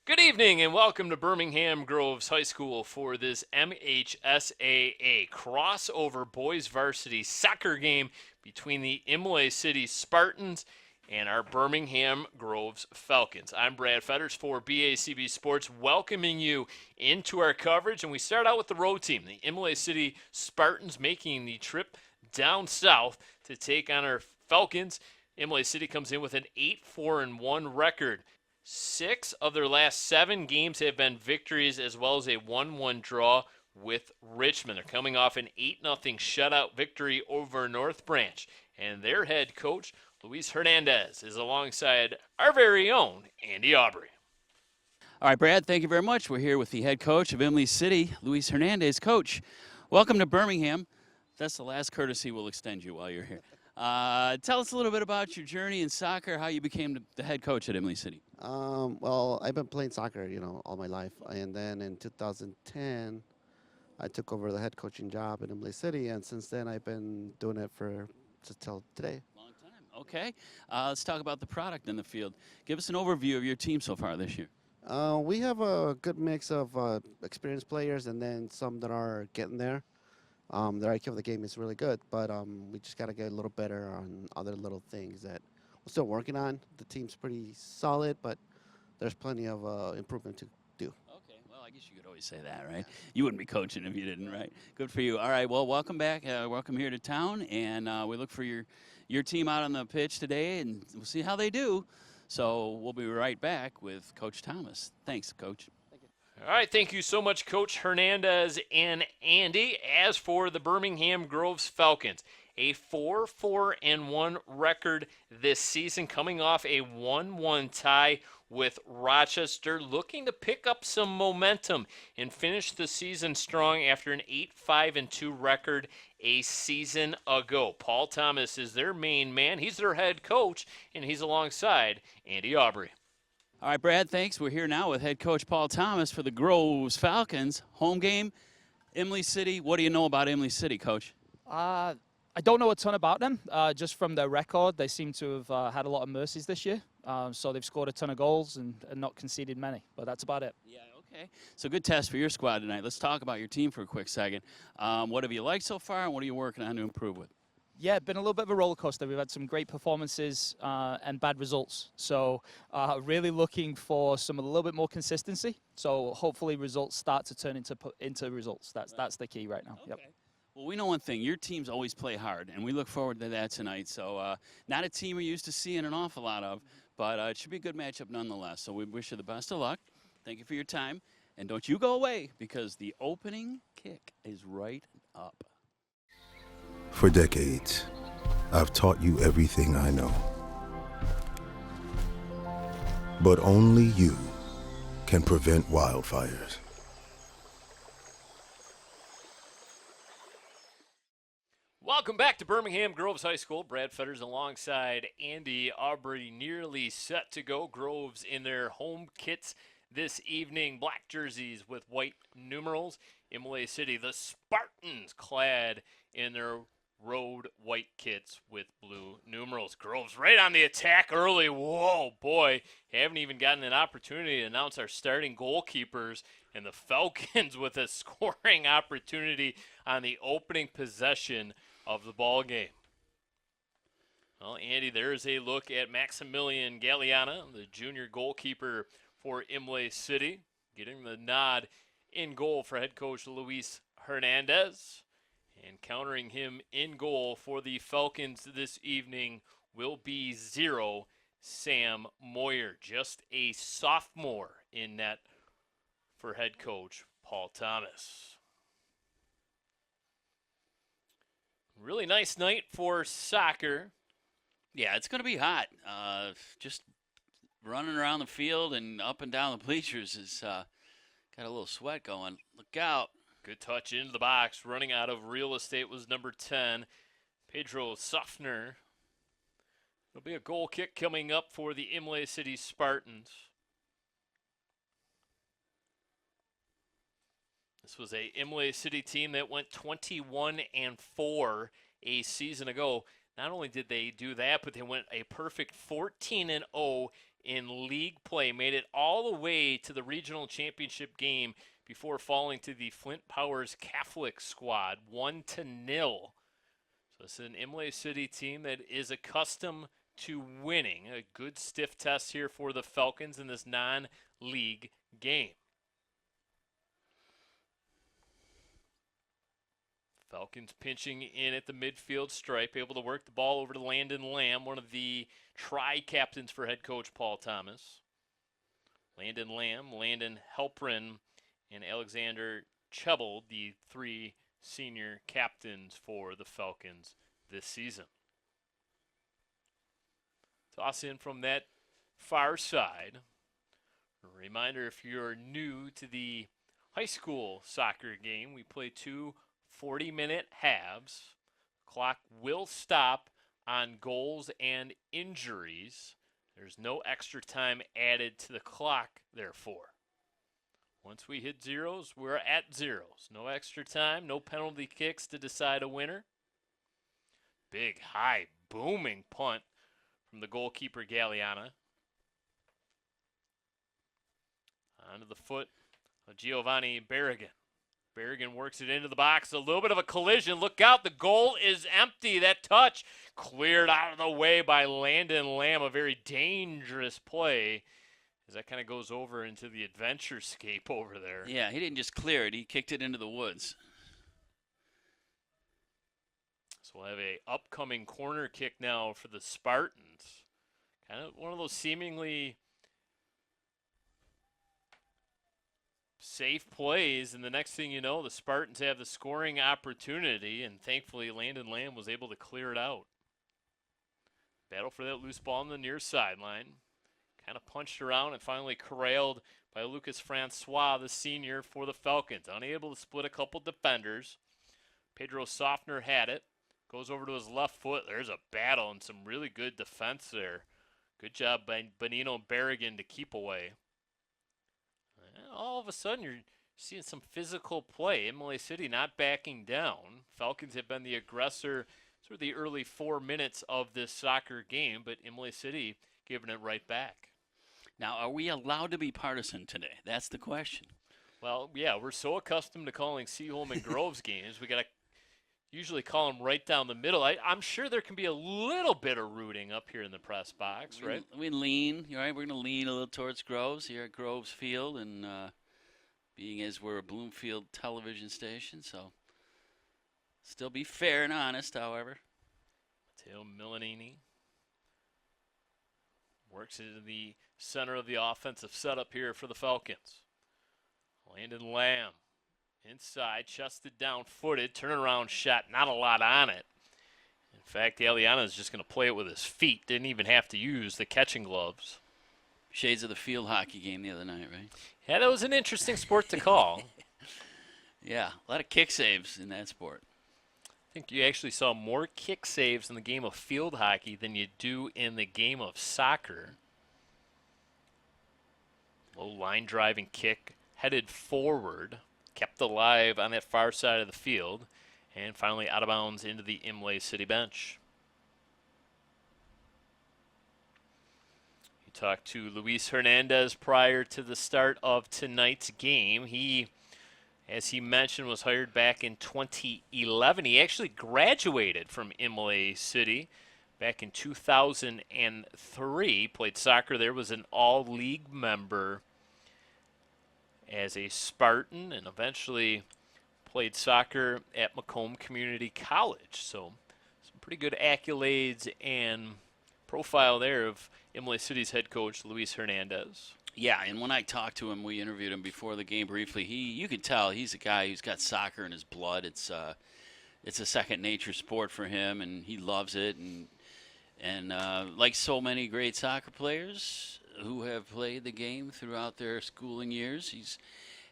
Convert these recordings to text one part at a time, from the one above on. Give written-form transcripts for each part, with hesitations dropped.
Good evening and welcome to Birmingham Groves High School for this MHSAA crossover boys varsity soccer game between the Imlay City Spartans and our Birmingham Groves Falcons. I'm Brad Fetters for BACB Sports, welcoming you into our coverage. And we start out with the road team, the Imlay City Spartans, making the trip down south to take on our Falcons. Imlay City comes in with an 8-4-1 record. 6 of their last 7 games have been victories, as well as a 1-1 draw with Richmond. They're coming off an 8-0 shutout victory over North Branch. And their head coach, Luis Hernandez, is alongside our very own Andy Aubrey. All right, Brad, thank you very much. We're here with the head coach of Imlay City, Luis Hernandez. Coach, welcome to Birmingham. That's the last courtesy we'll extend you while you're here. Tell us a little bit about your journey in soccer, how you became the head coach at Imlay City. Well, I've been playing soccer, all my life. And then in 2010, I took over the head coaching job in Imlay City. And since then, I've been doing it for just till today. Long time. Okay. Let's talk about the product in the field. Give us an overview of your team so far this year. We have a good mix of experienced players and then some that are getting there. Their IQ of the game is really good, but we just got to get a little better on other little things that we're still working on. The team's pretty solid, but there's plenty of improvement to do. Okay, well, I guess you could always say that, right? You wouldn't be coaching if you didn't, right? Good for you. All right, well, welcome back. Welcome here to town, and we look for your team out on the pitch today, and we'll see how they do. So we'll be right back with Coach Thomas. Thanks, Coach. All right, thank you so much, Coach Hernandez and Andy. As for the Birmingham Groves Falcons, a 4-4-1 record this season, coming off a 1-1 tie with Rochester, looking to pick up some momentum and finish the season strong after an 8-5-2 record a season ago. Paul Thomas is their main man. He's their head coach, and he's alongside Andy Aubrey. All right, Brad, thanks. We're here now with head coach Paul Thomas for the Groves Falcons. Home game, Imlay City. What do you know about Imlay City, Coach? I don't know a ton about them. Just from their record, they seem to have had a lot of mercies this year. So they've scored a ton of goals and not conceded many. But that's about it. Yeah, okay. So good test for your squad tonight. Let's talk about your team for a quick second. What have you liked so far, and what are you working on to improve with? Yeah, been a little bit of a roller coaster. We've had some great performances and bad results. So really looking for a little bit more consistency. So hopefully results start to turn into results. That's the key right now. Okay. Yep. Well, we know one thing. Your teams always play hard, and we look forward to that tonight. So not a team we're used to seeing an awful lot of, but it should be a good matchup nonetheless. So we wish you the best of luck. Thank you for your time. And don't you go away, because the opening kick is right up. For decades, I've taught you everything I know. But only you can prevent wildfires. Welcome back to Birmingham Groves High School. Brad Fetters alongside Andy Aubrey, nearly set to go. Groves in their home kits this evening. Black jerseys with white numerals. Imlay City, the Spartans, clad in their road white kits with blue numerals. Groves right on the attack early. Whoa, boy. Haven't even gotten an opportunity to announce our starting goalkeepers. And the Falcons with a scoring opportunity on the opening possession of the ball game. Well, Andy, there's a look at Maximilian Galliana, the junior goalkeeper for Imlay City, getting the nod in goal for head coach Luis Hernandez. And countering him in goal for the Falcons this evening will be Sam Moyer, just a sophomore in net for head coach Paul Thomas. Really nice night for soccer. Yeah, it's going to be hot. Just running around the field and up and down the bleachers is got a little sweat going. Look out. Good touch into the box. Running out of real estate was number 10, Pedro Suffner. There'll be a goal kick coming up for the Imlay City Spartans. This was a Imlay City team that went 21-4 a season ago. Not only did they do that, but they went a perfect 14-0 in league play, made it all the way to the regional championship game before falling to the Flint Powers Catholic squad 1-0. So it's an Imlay City team that is accustomed to winning. A good stiff test here for the Falcons in this non-league game. Falcons pinching in at the midfield stripe, able to work the ball over to Landon Lamb, one of the tri-captains for head coach Paul Thomas. Landon Lamb, Landon Helprin, and Alexander Chebel, the 3 senior captains for the Falcons this season. Toss in from that far side. A reminder, if you're new to the high school soccer game, we play 2 40-minute halves. Clock will stop on goals and injuries. There's no extra time added to the clock, therefore. Once we hit zeros, we're at zeros. No extra time, no penalty kicks to decide a winner. Big, high, booming punt from the goalkeeper, Galliana. Onto the foot of Giovanni Berrigan. Berrigan works it into the box. A little bit of a collision. Look out. The goal is empty. That touch cleared out of the way by Landon Lamb. A very dangerous play as that kind of goes over into the adventure scape over there. Yeah, he didn't just clear it. He kicked it into the woods. So we'll have a upcoming corner kick now for the Spartans. Kind of one of those seemingly safe plays, and the next thing you know, the Spartans have the scoring opportunity, and thankfully Landon Lamb was able to clear it out. Battle for that loose ball on the near sideline. Kind of punched around and finally corralled by Lucas Francois, the senior for the Falcons. Unable to split a couple defenders. Pedro Softner had it. Goes over to his left foot. There's a battle and some really good defense there. Good job by Benino Berrigan to keep away. All of a sudden, you're seeing some physical play. Imlay City not backing down. Falcons have been the aggressor through the early 4 minutes of this soccer game, but Imlay City giving it right back. Now, are we allowed to be partisan today? That's the question. Well, yeah, we're so accustomed to calling Seaholm and Groves games, we got to usually call them right down the middle. I'm sure there can be a little bit of rooting up here in the press box, right? We lean, right? We're going to lean a little towards Groves here at Groves Field, and being as we're a Bloomfield television station, so still be fair and honest, however. Matteo Milanini works into the center of the offensive setup here for the Falcons. Landon Lamb. Inside, chested down, footed, turnaround shot, not a lot on it. In fact, Aliana is just going to play it with his feet. Didn't even have to use the catching gloves. Shades of the field hockey game the other night, right? Yeah, that was an interesting sport to call. Yeah, a lot of kick saves in that sport. I think you actually saw more kick saves in the game of field hockey than you do in the game of soccer. Low line driving kick, headed forward. Kept alive on that far side of the field, and finally out of bounds into the Imlay City bench. You talked to Luis Hernandez prior to the start of tonight's game. He, as he mentioned, was hired back in 2011. He actually graduated from Imlay City back in 2003. Played soccer there, was an all-league member as a Spartan, and eventually played soccer at Macomb Community College. So some pretty good accolades and profile there of Imlay City's head coach, Luis Hernandez. Yeah, and when I talked to him, we interviewed him before the game briefly. You could tell he's a guy who's got soccer in his blood. It's a second nature sport for him, and he loves it. And like so many great soccer players who have played the game throughout their schooling years, he's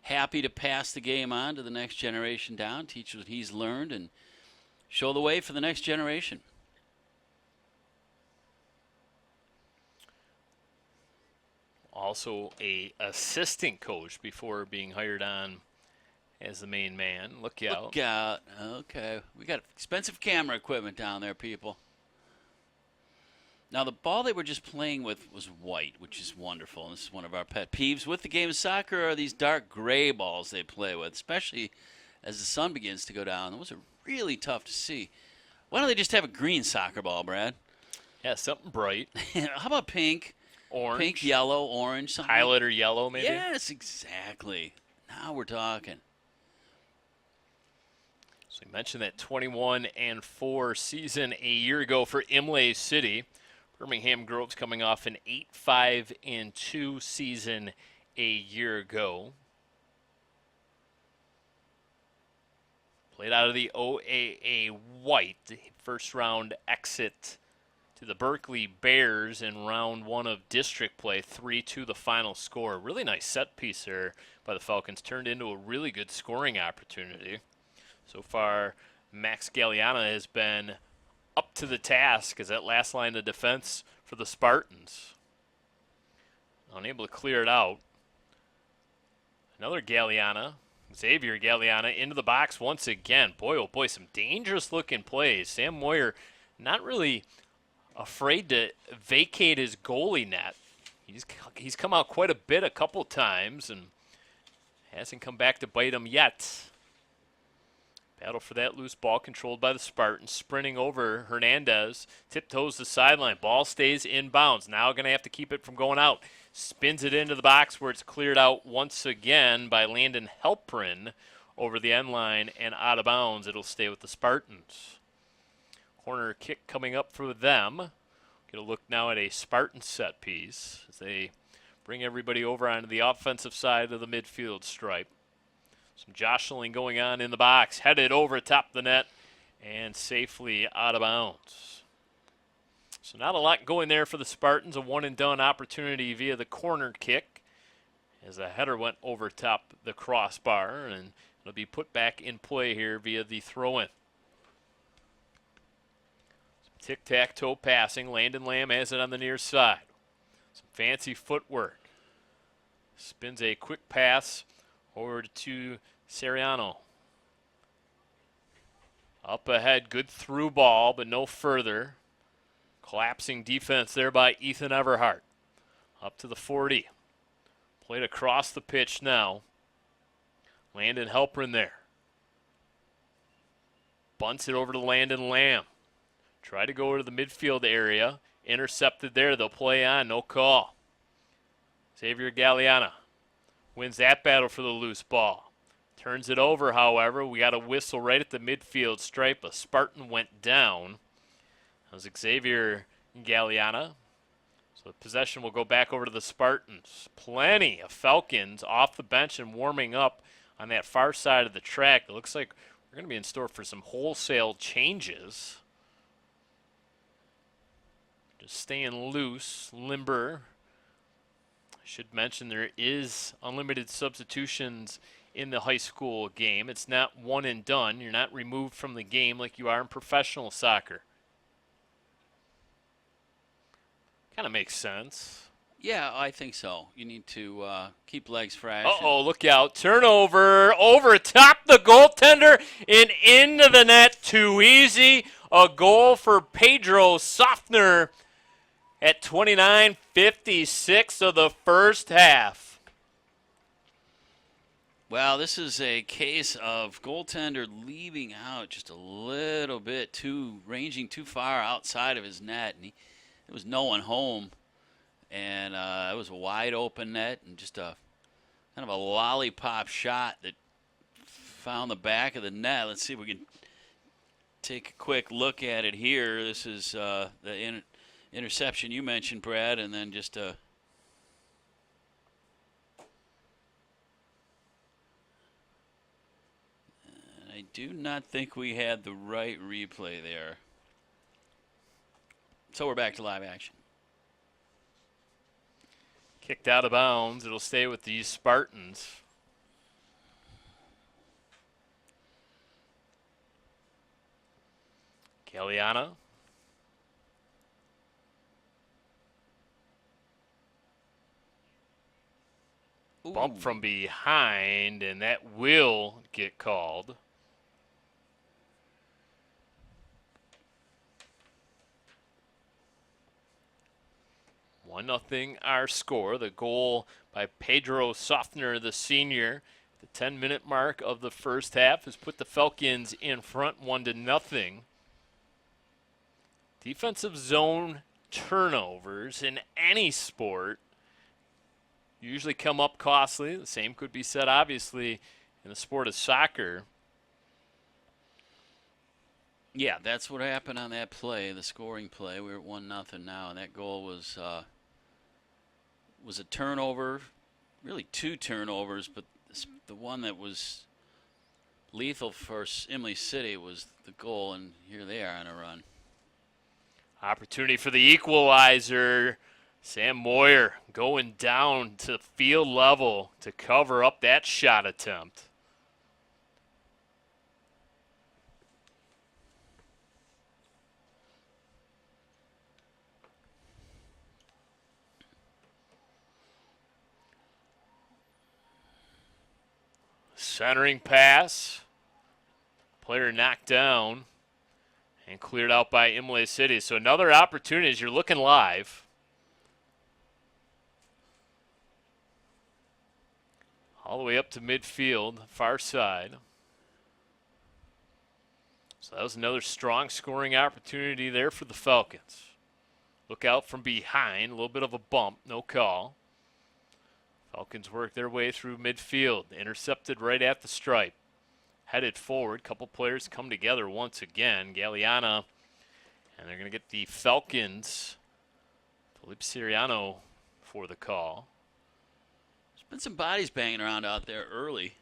happy to pass the game on to the next generation down, teach what he's learned, and show the way for the next generation. Also a assistant coach before being hired on as the main man. Look out. Look out. Okay. We got expensive camera equipment down there, people. Now, the ball they were just playing with was white, which is wonderful. And this is one of our pet peeves with the game of soccer are these dark gray balls they play with, especially as the sun begins to go down. Those are really tough to see. Why don't they just have a green soccer ball, Brad? Yeah, something bright. How about pink? Orange. Pink, yellow, orange, something. Highlighter yellow, maybe? Yes, exactly. Now we're talking. So we mentioned that 21-4 season a year ago for Imlay City. Birmingham Grove's coming off an 8-5-2 season a year ago. Played out of the OAA White, the first round exit to the Berkeley Bears in round 1 of district play, 3-2 the final score. Really nice set piece there by the Falcons, turned into a really good scoring opportunity. So far, Max Galliana has been up to the task as that last line of defense for the Spartans. Unable to clear it out. Another Galliana, Xavier Galliana, into the box once again. Boy, oh boy, some dangerous looking plays. Sam Moyer not really afraid to vacate his goalie net. He's come out quite a bit a couple times and hasn't come back to bite him yet. Battle for that loose ball controlled by the Spartans. Sprinting over Hernandez. Tiptoes the sideline. Ball stays in bounds. Now going to have to keep it from going out. Spins it into the box where it's cleared out once again by Landon Halprin over the end line and out of bounds. It'll stay with the Spartans. Corner kick coming up for them. Get a look now at a Spartan set piece as they bring everybody over onto the offensive side of the midfield stripe. Some jostling going on in the box. Headed over top the net and safely out of bounds. So not a lot going there for the Spartans. A one-and-done opportunity via the corner kick as the header went over top the crossbar, and it'll be put back in play here via the throw-in. Some tic-tac-toe passing. Landon Lamb has it on the near side. Some fancy footwork. Spins a quick pass over to Seriano. Up ahead, good through ball, but no further. Collapsing defense there by Ethan Everhart. Up to the 40. Played across the pitch now. Landon Halprin there. Bunts it over to Landon Lamb. Try to go to the midfield area. Intercepted there. They'll play on. No call. Xavier Galliana wins that battle for the loose ball. Turns it over, however. We got a whistle right at the midfield stripe. A Spartan went down. That was Xavier Galliana. So the possession will go back over to the Spartans. Plenty of Falcons off the bench and warming up on that far side of the track. It looks like we're going to be in store for some wholesale changes. Just staying loose, limber. I should mention there is unlimited substitutions in the high school game. It's not one and done. You're not removed from the game like you are in professional soccer. Kind of makes sense. Yeah, I think so. You need to keep legs fresh. Uh-oh, look out. Turnover over top the goaltender and into the net. Too easy. A goal for Pedro Softner at 29:56 of the first half. Well, this is a case of goaltender leaving out just a little bit ranging too far outside of his net, and there was no one home, and it was a wide open net and just a kind of a lollipop shot that found the back of the net. Let's see if we can take a quick look at it here. This is the interception you mentioned, Brad, and then just a I do not think we had the right replay there. So we're back to live action. Kicked out of bounds. It'll stay with these Spartans. Galliana. Bump from behind, and that will get called. 1-0 our score. The goal by Pedro Softner, the senior. The 10-minute mark of the first half has put the Falcons in front 1-0. Defensive zone turnovers in any sport usually come up costly. The same could be said, obviously, in the sport of soccer. Yeah, that's what happened on that play, the scoring play. We were at 1-0 now, and that goal was a turnover, really 2 turnovers, but the one that was lethal for Imlay City was the goal, and here they are on a run. Opportunity for the equalizer. Sam Moyer going down to field level to cover up that shot attempt. Centering pass. Player knocked down and cleared out by Imlay City. So another opportunity as you're looking live. All the way up to midfield, far side. So that was another strong scoring opportunity there for the Falcons. Look out from behind, a little bit of a bump, no call. Falcons work their way through midfield, intercepted right at the stripe. Headed forward, couple players come together once again. Galliana, and they're going to get the Falcons. Felipe Siriano for the call. There's been some bodies banging around out there early.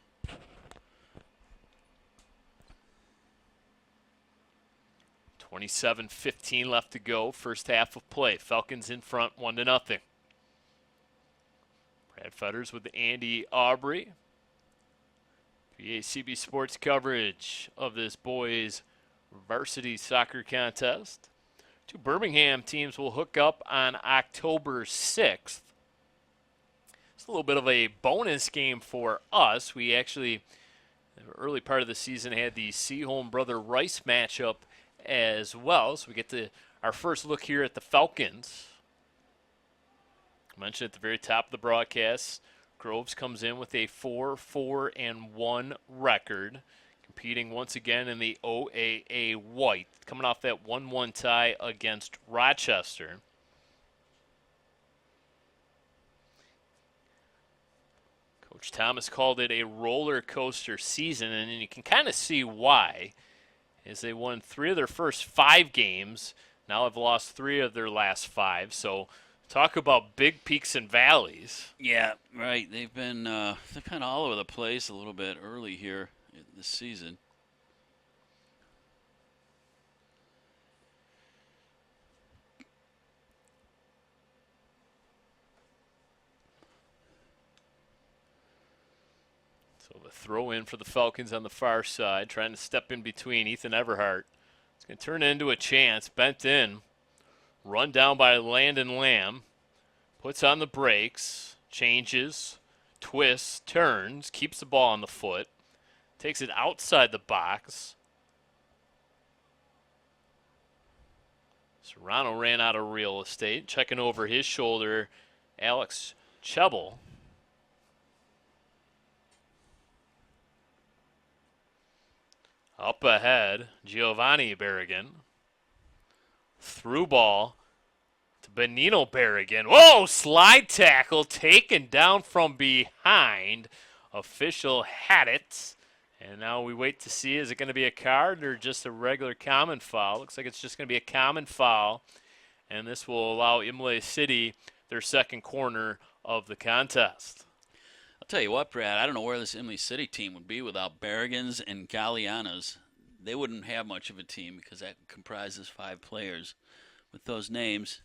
.27-15 left to go, first half of play. Falcons in front, 1-0. Brad Fetters with Andy Aubrey. BACB Sports coverage of this boys varsity soccer contest. 2 Birmingham teams will hook up on October 6th. It's a little bit of a bonus game for us. We actually, in the early part of the season, had the Seaholm Brother Rice matchup as well. So we get to our first look here at the Falcons. I mentioned at the very top of the broadcast, Groves comes in with a 4-4-1 record, competing once again in the OAA White, coming off that 1-1 tie against Rochester. Coach Thomas called it a roller coaster season, and you can kind of see why, as they won 3 of their first 5 games, now have lost 3 of their last 5, so talk about big peaks and valleys. Yeah, right. They've been they're kind of all over the place a little bit early here this season. So the throw in for the Falcons on the far side, trying to step in between Ethan Everhart. It's going to turn into a chance, bent in. Run down by Landon Lamb. Puts on the brakes, changes, twists, turns, keeps the ball on the foot, takes it outside the box. Serrano ran out of real estate, checking over his shoulder, Alex Chebel. Up ahead, Giovanni Berrigan. Through ball to Benino Berrigan. Whoa, slide tackle taken down from behind. Official had it. And now we wait to see, is it going to be a card or just a regular common foul? Looks like it's just going to be a common foul. And this will allow Imlay City their second corner of the contest. I'll tell you what, Brad, I don't know where this Imlay City team would be without Berrigans and Gallianas. They wouldn't have much of a team because that comprises 5 players with those names.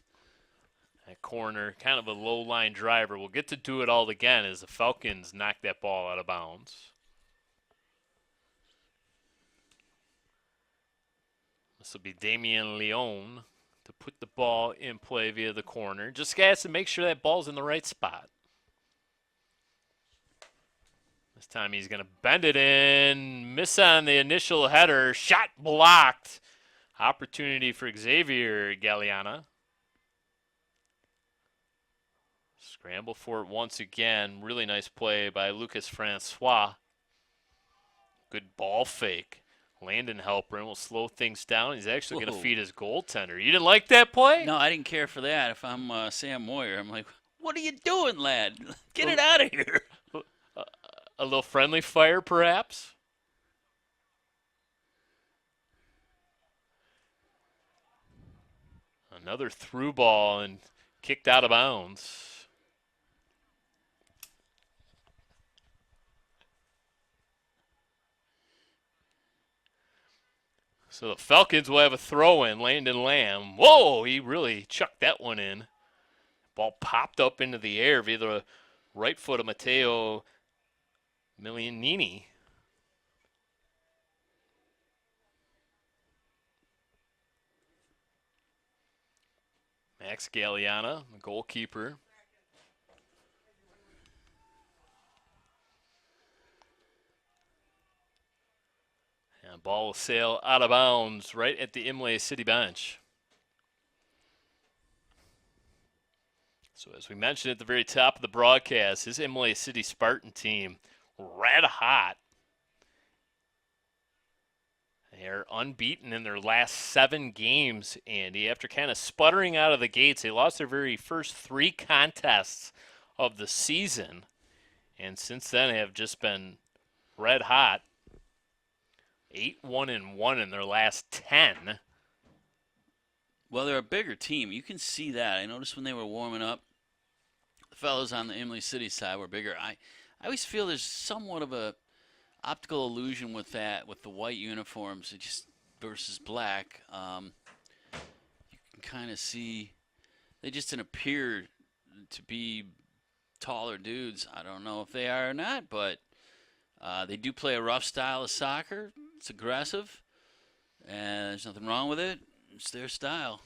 That corner, kind of a low-line driver. We'll get to do it all again as the Falcons knock that ball out of bounds. This will be Damian Leon to put the ball in play via the corner. Just has to make sure that ball's in the right spot. This time he's going to bend it in, miss on the initial header, shot blocked. Opportunity for Xavier Galliana. Scramble for it once again. Really nice play by Lucas Francois. Good ball fake. Landon Halpern will slow things down. He's actually going to feed his goaltender. You didn't like that play? No, I didn't care for that. If I'm Sam Moyer, I'm like, what are you doing, lad? Get it out of here. A little friendly fire, perhaps? Another through ball and kicked out of bounds. So the Falcons will have a throw-in. Landon Lamb. Whoa, he really chucked that one in. Ball popped up into the air via the right foot of Matteo Milianini. Max Galliana, the goalkeeper. And ball will sail out of bounds right at the Imlay City bench. So as we mentioned at the very top of the broadcast, this Imlay City Spartan team, red hot. They're unbeaten in their last 7 games, Andy. After kind of sputtering out of the gates, they lost their very first 3 contests of the season. And since then, they have just been red hot. 8-1-1 in their last 10. Well, they're a bigger team. You can see that. I noticed when they were warming up, the fellows on the Imlay City side were bigger. I always feel there's somewhat of a optical illusion with that, with the white uniforms, it just versus black. You can kind of see they just didn't appear to be taller dudes. I don't know if they are or not, but they do play a rough style of soccer. It's aggressive, and there's nothing wrong with it. It's their style.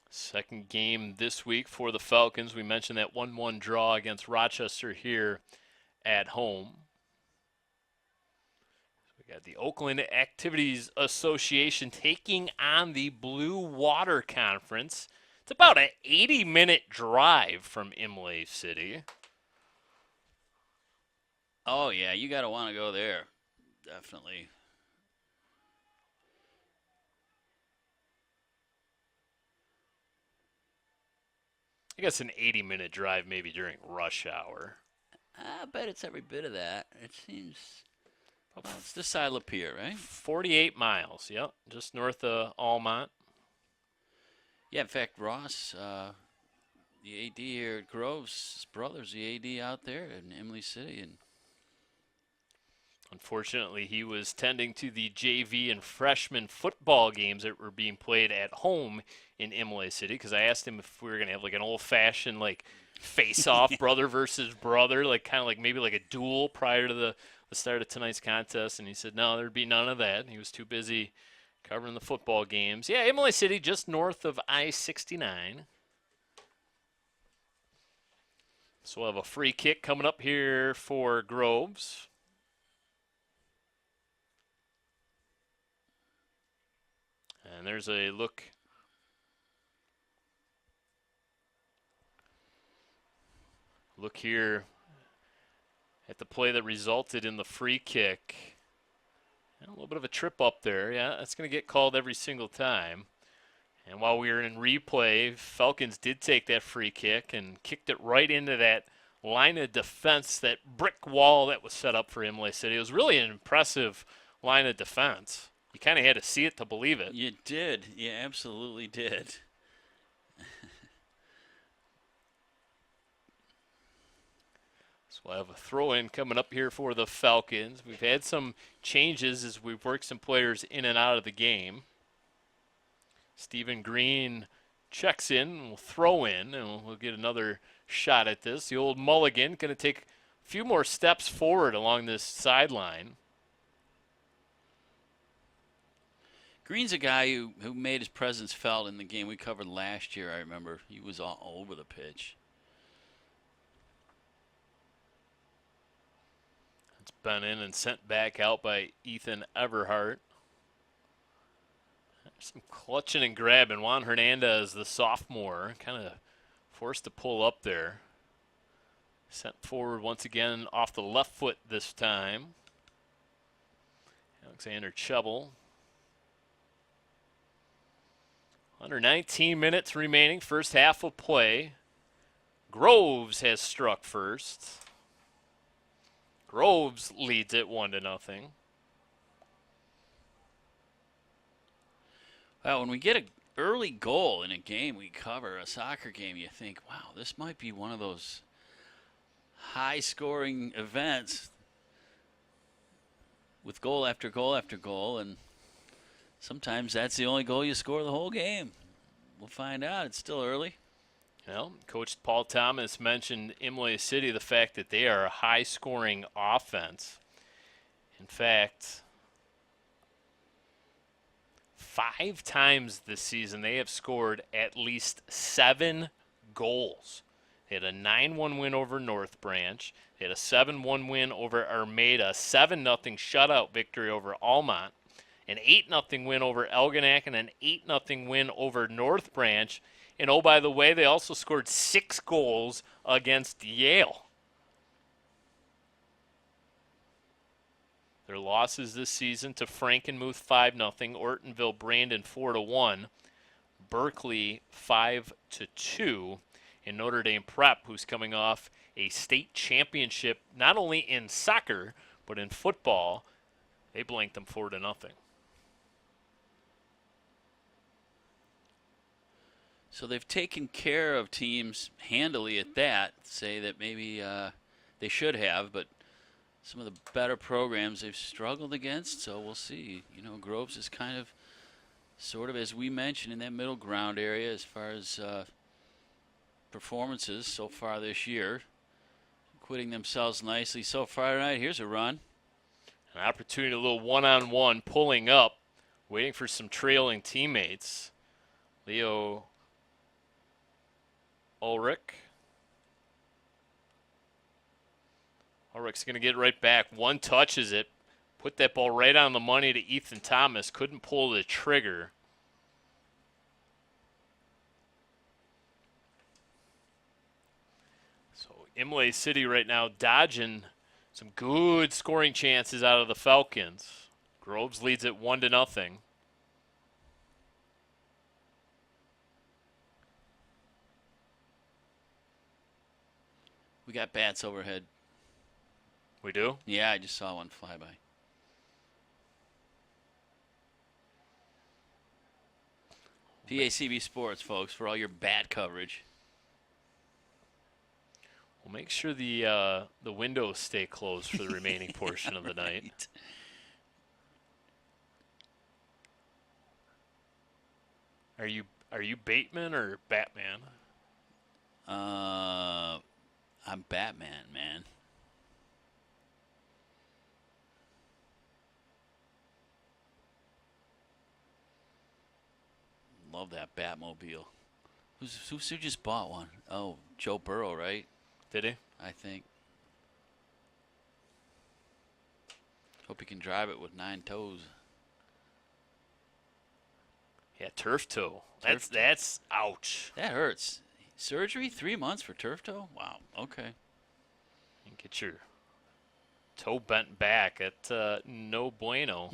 Second game this week for the Falcons. We mentioned that 1-1 draw against Rochester here at home. We got the Oakland Activities Association taking on the Blue Water Conference. It's about an 80-minute drive from Imlay City. Oh, yeah, you got to want to go there. Definitely. I guess an 80-minute drive maybe during rush hour. I bet it's every bit of that. It seems. Well, it's this side of Lapeer, right? 48 miles, yep, just north of Almont. Yeah, in fact, Ross, the AD here at Groves, his brother's the AD out there in Imlay City. And unfortunately, he was tending to the JV and freshman football games that were being played at home in Imlay City, because I asked him if we were going to have like an old-fashioned like face-off brother versus brother, like kind of like maybe like a duel prior to the start of tonight's contest, and he said no, there'd be none of that. He was too busy covering the football games. Yeah, Imlay City, just north of I-69. So we'll have a free kick coming up here for Groves. And there's a look. Look here at the play that resulted in the free kick. A little bit of a trip up there. Yeah, that's going to get called every single time. And while we were in replay, Falcons did take that free kick and kicked it right into that line of defense, that brick wall that was set up for Imlay City. It was really an impressive line of defense. You kind of had to see it to believe it. you did. You absolutely did. So we'll have a throw-in coming up here for the Falcons. We've had some changes as we've worked some players in and out of the game. Stephen Green checks in and will throw in, and we'll get another shot at this. The old Mulligan going to take a few more steps forward along this sideline. Green's a guy who made his presence felt in the game we covered last year, I remember. He was all over the pitch. It's been in and sent back out by Ethan Everhart. Some clutching and grabbing. Juan Hernandez, the sophomore, kind of forced to pull up there. Sent forward once again off the left foot this time. Alexander Chubble. Under 19 minutes remaining, first half of play. Groves has struck first. Groves leads it 1-0. Well, when we get an early goal in a game we cover, a soccer game, you think, wow, this might be one of those high-scoring events with goal after goal after goal, and sometimes that's the only goal you score the whole game. We'll find out. It's still early. Well, Coach Paul Thomas mentioned Imlay City, the fact that they are a high-scoring offense. In fact, 5 times this season they have scored at least 7 goals. They had a 9-1 win over North Branch. They had a 7-1 win over Armada, 7-0 shutout victory over Almont, an 8-0 win over Elginak, and an 8-0 win over North Branch. And oh, by the way, they also scored 6 goals against Yale. Their losses this season to Frankenmuth 5-0, Ortonville Brandon 4-1, Berkeley 5-2, and Notre Dame Prep, who's coming off a state championship not only in soccer but in football. They blanked them 4-0. So they've taken care of teams handily at that, say that maybe they should have, but some of the better programs they've struggled against, so we'll see. You know, Groves is kind of, sort of, as we mentioned, in that middle ground area as far as performances so far this year. Quitting themselves nicely so far tonight. Here's a run. An opportunity, a little one-on-one, pulling up, waiting for some trailing teammates. Leo Ulrich. Ulrich's going to get right back. One touches it. Put that ball right on the money to Ethan Thomas. Couldn't pull the trigger. So Imlay City right now dodging some good scoring chances out of the Falcons. Groves leads it 1-0. We got bats overhead. We do? Yeah, I just saw one fly by. BACB Sports, folks, for all your bat coverage. We'll make sure the windows stay closed for the remaining portion of the night. Are you Bateman or Batman? I'm Batman, man. Love that Batmobile. Who just bought one? Oh, Joe Burrow, right? Did he? I think. Hope he can drive it with 9 toes. Yeah, turf toe. Turf toe. That's ouch. That hurts. Surgery, 3 months for turf toe? Wow, okay. You can get your toe bent back at no bueno.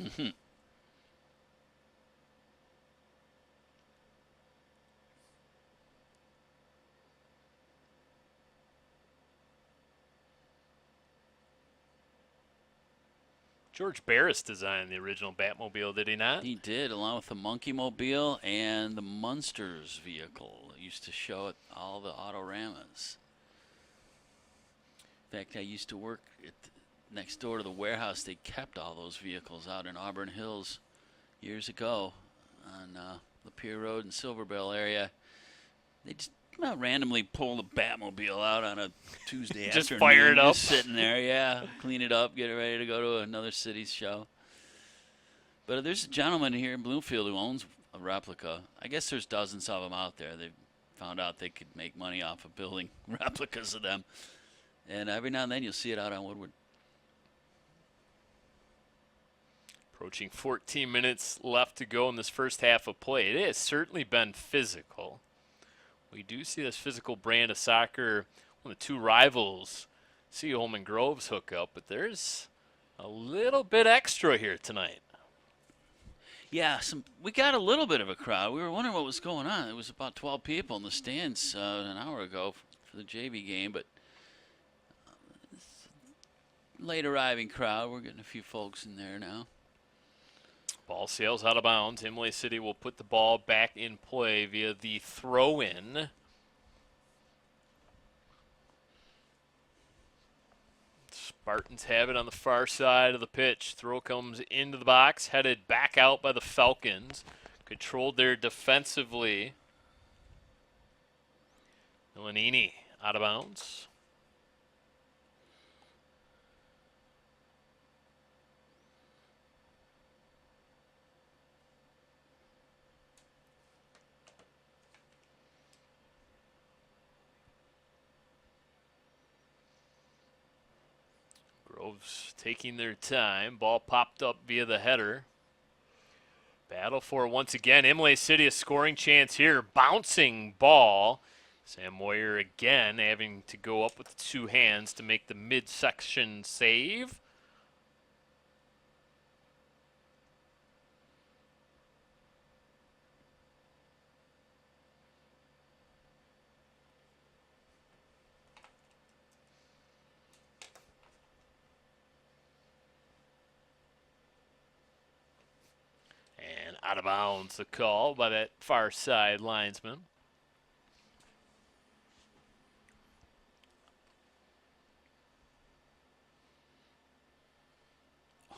George Barris designed the original Batmobile, did he not? He did, along with the Monkey Mobile and the Munsters vehicle. It used to show at all the Autoramas. In fact, I used to work next door to the warehouse. They kept all those vehicles out in Auburn Hills years ago on Lapeer Road and Silver Bell area. They just randomly pull the Batmobile out on a Tuesday afternoon. Just fire it up. Just sitting there, yeah. Clean it up, get it ready to go to another city's show. But there's a gentleman here in Bloomfield who owns a replica. I guess there's dozens of them out there. They found out they could make money off of building replicas of them. And every now and then you'll see it out on Woodward. Approaching 14 minutes left to go in this first half of play. It has certainly been physical. We do see this physical brand of soccer, one of the two rivals, Seaholm and Groves hook up, but there's a little bit extra here tonight. Yeah, we got a little bit of a crowd. We were wondering what was going on. There was about 12 people in the stands an hour ago for the JV game, but late arriving crowd. We're getting a few folks in there now. Ball sails out of bounds. Imlay City will put the ball back in play via the throw-in. Spartans have it on the far side of the pitch. Throw comes into the box, headed back out by the Falcons. Controlled there defensively. Milanini out of bounds. Groves taking their time. Ball popped up via the header. Battle for once again. Imlay City a scoring chance here. Bouncing ball. Sam Moyer again having to go up with two hands to make the midsection save. Out of bounds, the call by that far side linesman.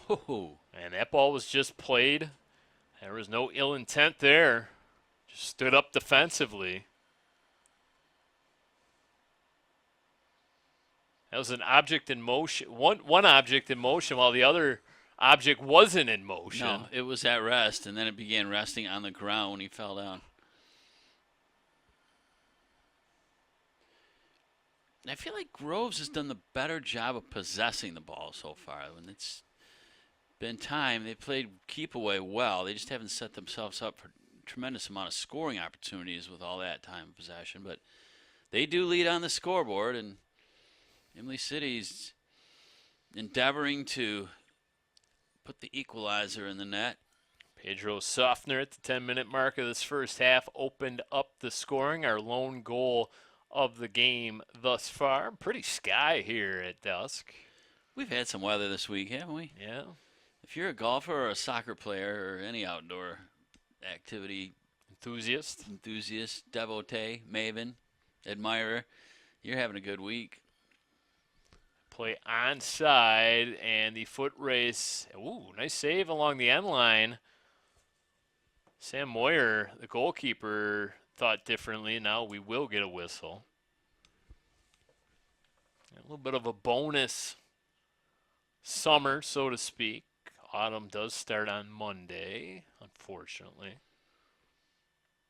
Oh. And that ball was just played. There was no ill intent there. Just stood up defensively. That was an object in motion. One object in motion while the other object wasn't in motion. No, it was at rest, and then it began resting on the ground when he fell down. I feel like Groves has done the better job of possessing the ball so far. When it's been time, they played keep away well. They just haven't set themselves up for a tremendous amount of scoring opportunities with all that time of possession. But they do lead on the scoreboard, and Imlay City's endeavoring to put the equalizer in the net. Pedro Softner at the 10-minute mark of this first half opened up the scoring. Our lone goal of the game thus far. Pretty sky here at dusk. We've had some weather this week, haven't we? Yeah. If you're a golfer or a soccer player or any outdoor activity enthusiast, devotee, maven, admirer, you're having a good week. Play onside, and the foot race. Ooh, nice save along the end line. Sam Moyer, the goalkeeper, thought differently. Now we will get a whistle. A little bit of a bonus summer, so to speak. Autumn does start on Monday, unfortunately.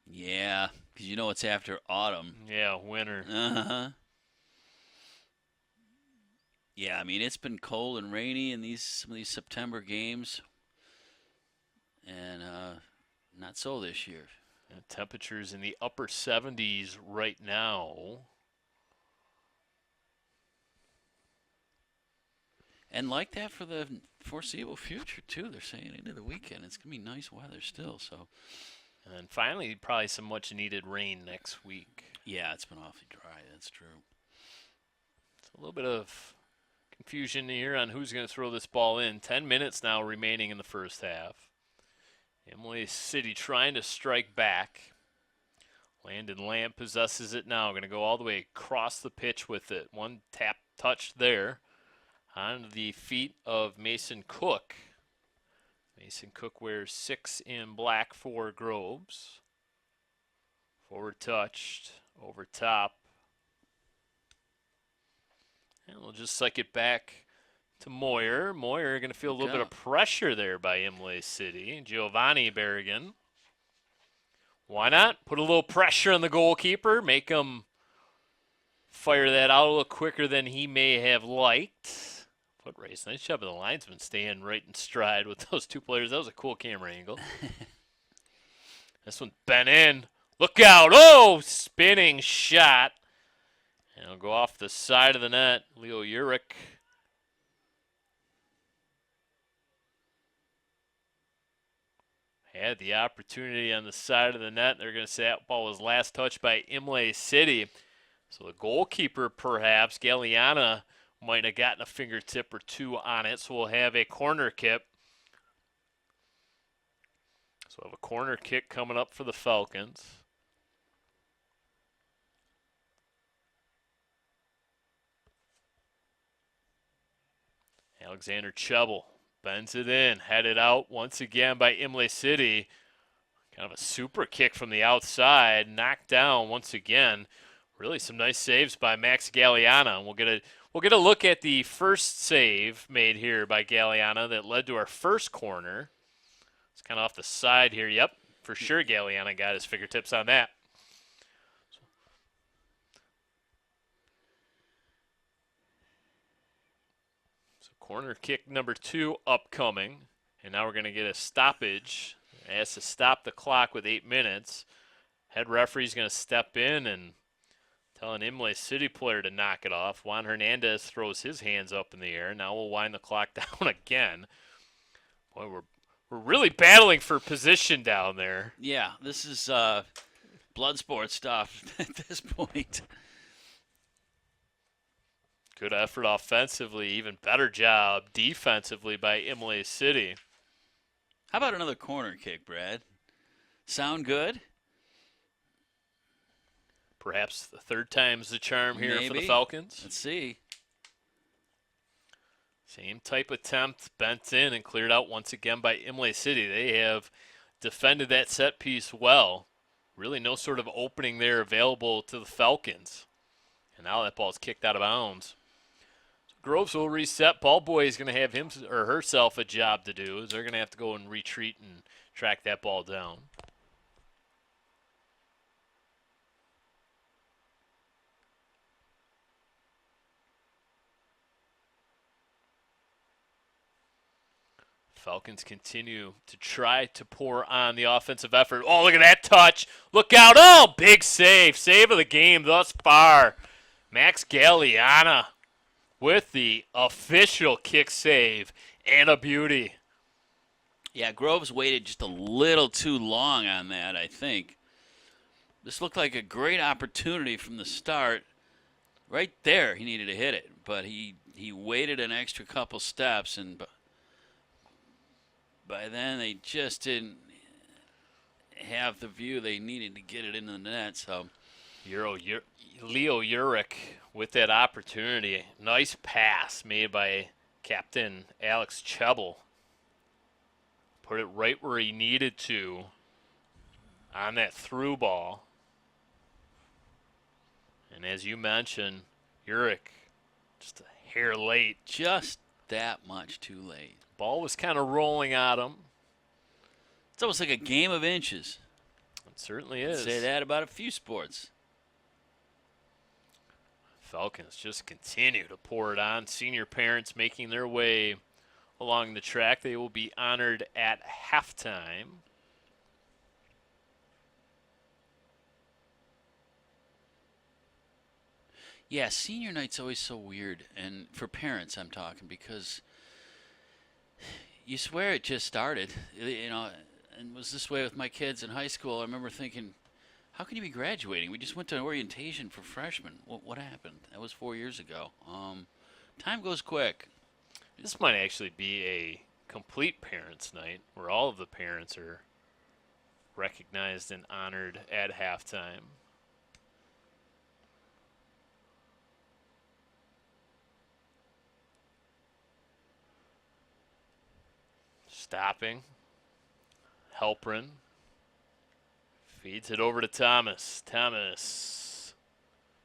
Yeah, because you know it's after autumn. Yeah, winter. Uh-huh. Yeah, I mean, it's been cold and rainy in some of these September games, and not so this year. And temperatures in the upper 70s right now. And like that for the foreseeable future, too. They're saying into the weekend it's going to be nice weather still. So. And then finally, probably some much-needed rain next week. Yeah, it's been awfully dry. That's true. It's a little bit of confusion here on who's going to throw this ball in. 10 minutes now remaining in the first half. Imlay City trying to strike back. Landon Lamb possesses it now. Going to go all the way across the pitch with it. One tap touch there on the feet of Mason Cook. Mason Cook wears 6 in black for Groves. Forward touched, over top. And we'll just psych it back to Moyer. Moyer going to feel a little bit of pressure there by Imlay City. Giovanni Berrigan. Why not? Put a little pressure on the goalkeeper. Make him fire that out a little quicker than he may have liked. Foot race. Nice job of the linesman staying right in stride with those two players. That was a cool camera angle. This one bent in. Look out. Oh, spinning shot. And it'll go off the side of the net. Leo Urich. Had the opportunity on the side of the net. They're going to say that ball was last touched by Imlay City. So the goalkeeper, perhaps, Galliana, might have gotten a fingertip or two on it. So we'll have a corner kick. So we'll have a corner kick coming up for the Falcons. Alexander Chubbell bends it in, headed out once again by Imlay City. Kind of a super kick from the outside, knocked down once again. Really some nice saves by Max Galliana. We'll get a look at the first save made here by Galliana that led to our first corner. It's kind of off the side here. Yep, for sure Galliana got his fingertips on that. Corner kick number 2 upcoming. And now we're going to get a stoppage. It has to stop the clock with 8 minutes. Head referee's going to step in and tell an Imlay City player to knock it off. Juan Hernandez throws his hands up in the air. Now we'll wind the clock down again. Boy, we're really battling for position down there. Yeah, this is blood sport stuff at this point. Good effort offensively, even better job defensively by Imlay City. How about another corner kick, Brad? Sound good? Perhaps the third time's the charm here for the Maybe. Falcons. Let's see. Same type attempt, bent in and cleared out once again by Imlay City. They have defended that set piece well. Really no sort of opening there available to the Falcons. And now that ball's kicked out of bounds. Groves will reset. Ball boy is going to have him or herself a job to do. They're going to have to go and retreat and track that ball down. Falcons continue to try to pour on the offensive effort. Oh, look at that touch. Look out. Oh, big save. Save of the game thus far. Max Galliana with the official kick save and a beauty. Yeah, Groves waited just a little too long on that, I think. This looked like a great opportunity from the start. Right there, he needed to hit it, but he waited an extra couple steps, and by then they just didn't have the view they needed to get it into the net. So Leo Urich with that opportunity. Nice pass made by Captain Alex Chubbell. Put it right where he needed to on that through ball. And as you mentioned, Urich just a hair late. just that much too late. Ball was kind of rolling at him. It's almost like a game of inches. It certainly is. Say that about a few sports. Falcons just continue to pour it on. Senior parents making their way along the track. They will be honored at halftime. Yeah, senior night's always so weird, and for parents I'm talking, because you swear it just started, you know, and it was this way with my kids in high school. I remember thinking, how can you be graduating? We just went to an orientation for freshmen. What happened? That was 4 years ago. Time goes quick. This might actually be a complete parents' night where all of the parents are recognized and honored at halftime. Stopping. Helprin. Feeds it over to Thomas. Thomas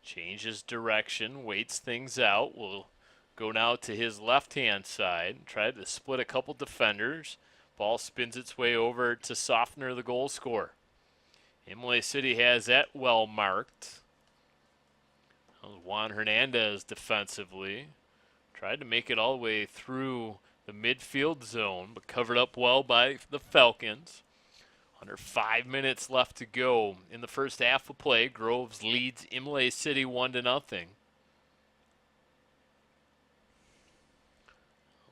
changes direction, waits things out. Will go now to his left-hand side. Tried to split a couple defenders. Ball spins its way over to Softener, the goal scorer. Imlay City has that well marked. Juan Hernandez defensively. Tried to make it all the way through the midfield zone, but covered up well by the Falcons. Under 5 minutes left to go in the first half of play. Groves leads Imlay City 1-0. A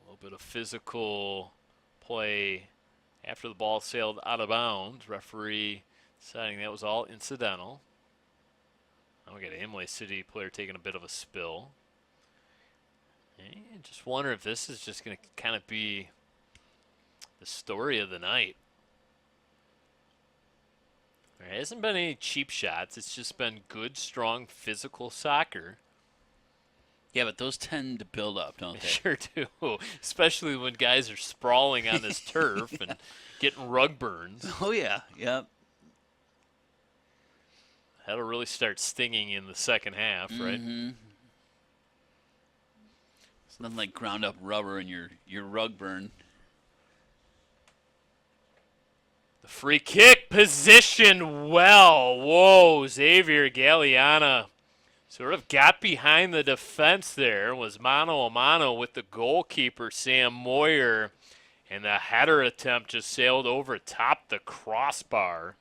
little bit of physical play after the ball sailed out of bounds. Referee deciding that was all incidental. Now we got an Imlay City player taking a bit of a spill. And just wonder if this is just going to kind of be the story of the night. There hasn't been any cheap shots. It's just been good, strong, physical soccer. Yeah, but those tend to build up, don't they? Sure do, especially when guys are sprawling on this turf and getting rug burns. Oh, yeah, yep. That'll really start stinging in the second half, right? Mm-hmm. It's nothing like ground up rubber in your rug burn. The free kick positioned well. Whoa, Xavier Galeana sort of got behind the defense there. Was mano a mano with the goalkeeper, Sam Moyer. And the header attempt just sailed over top the crossbar.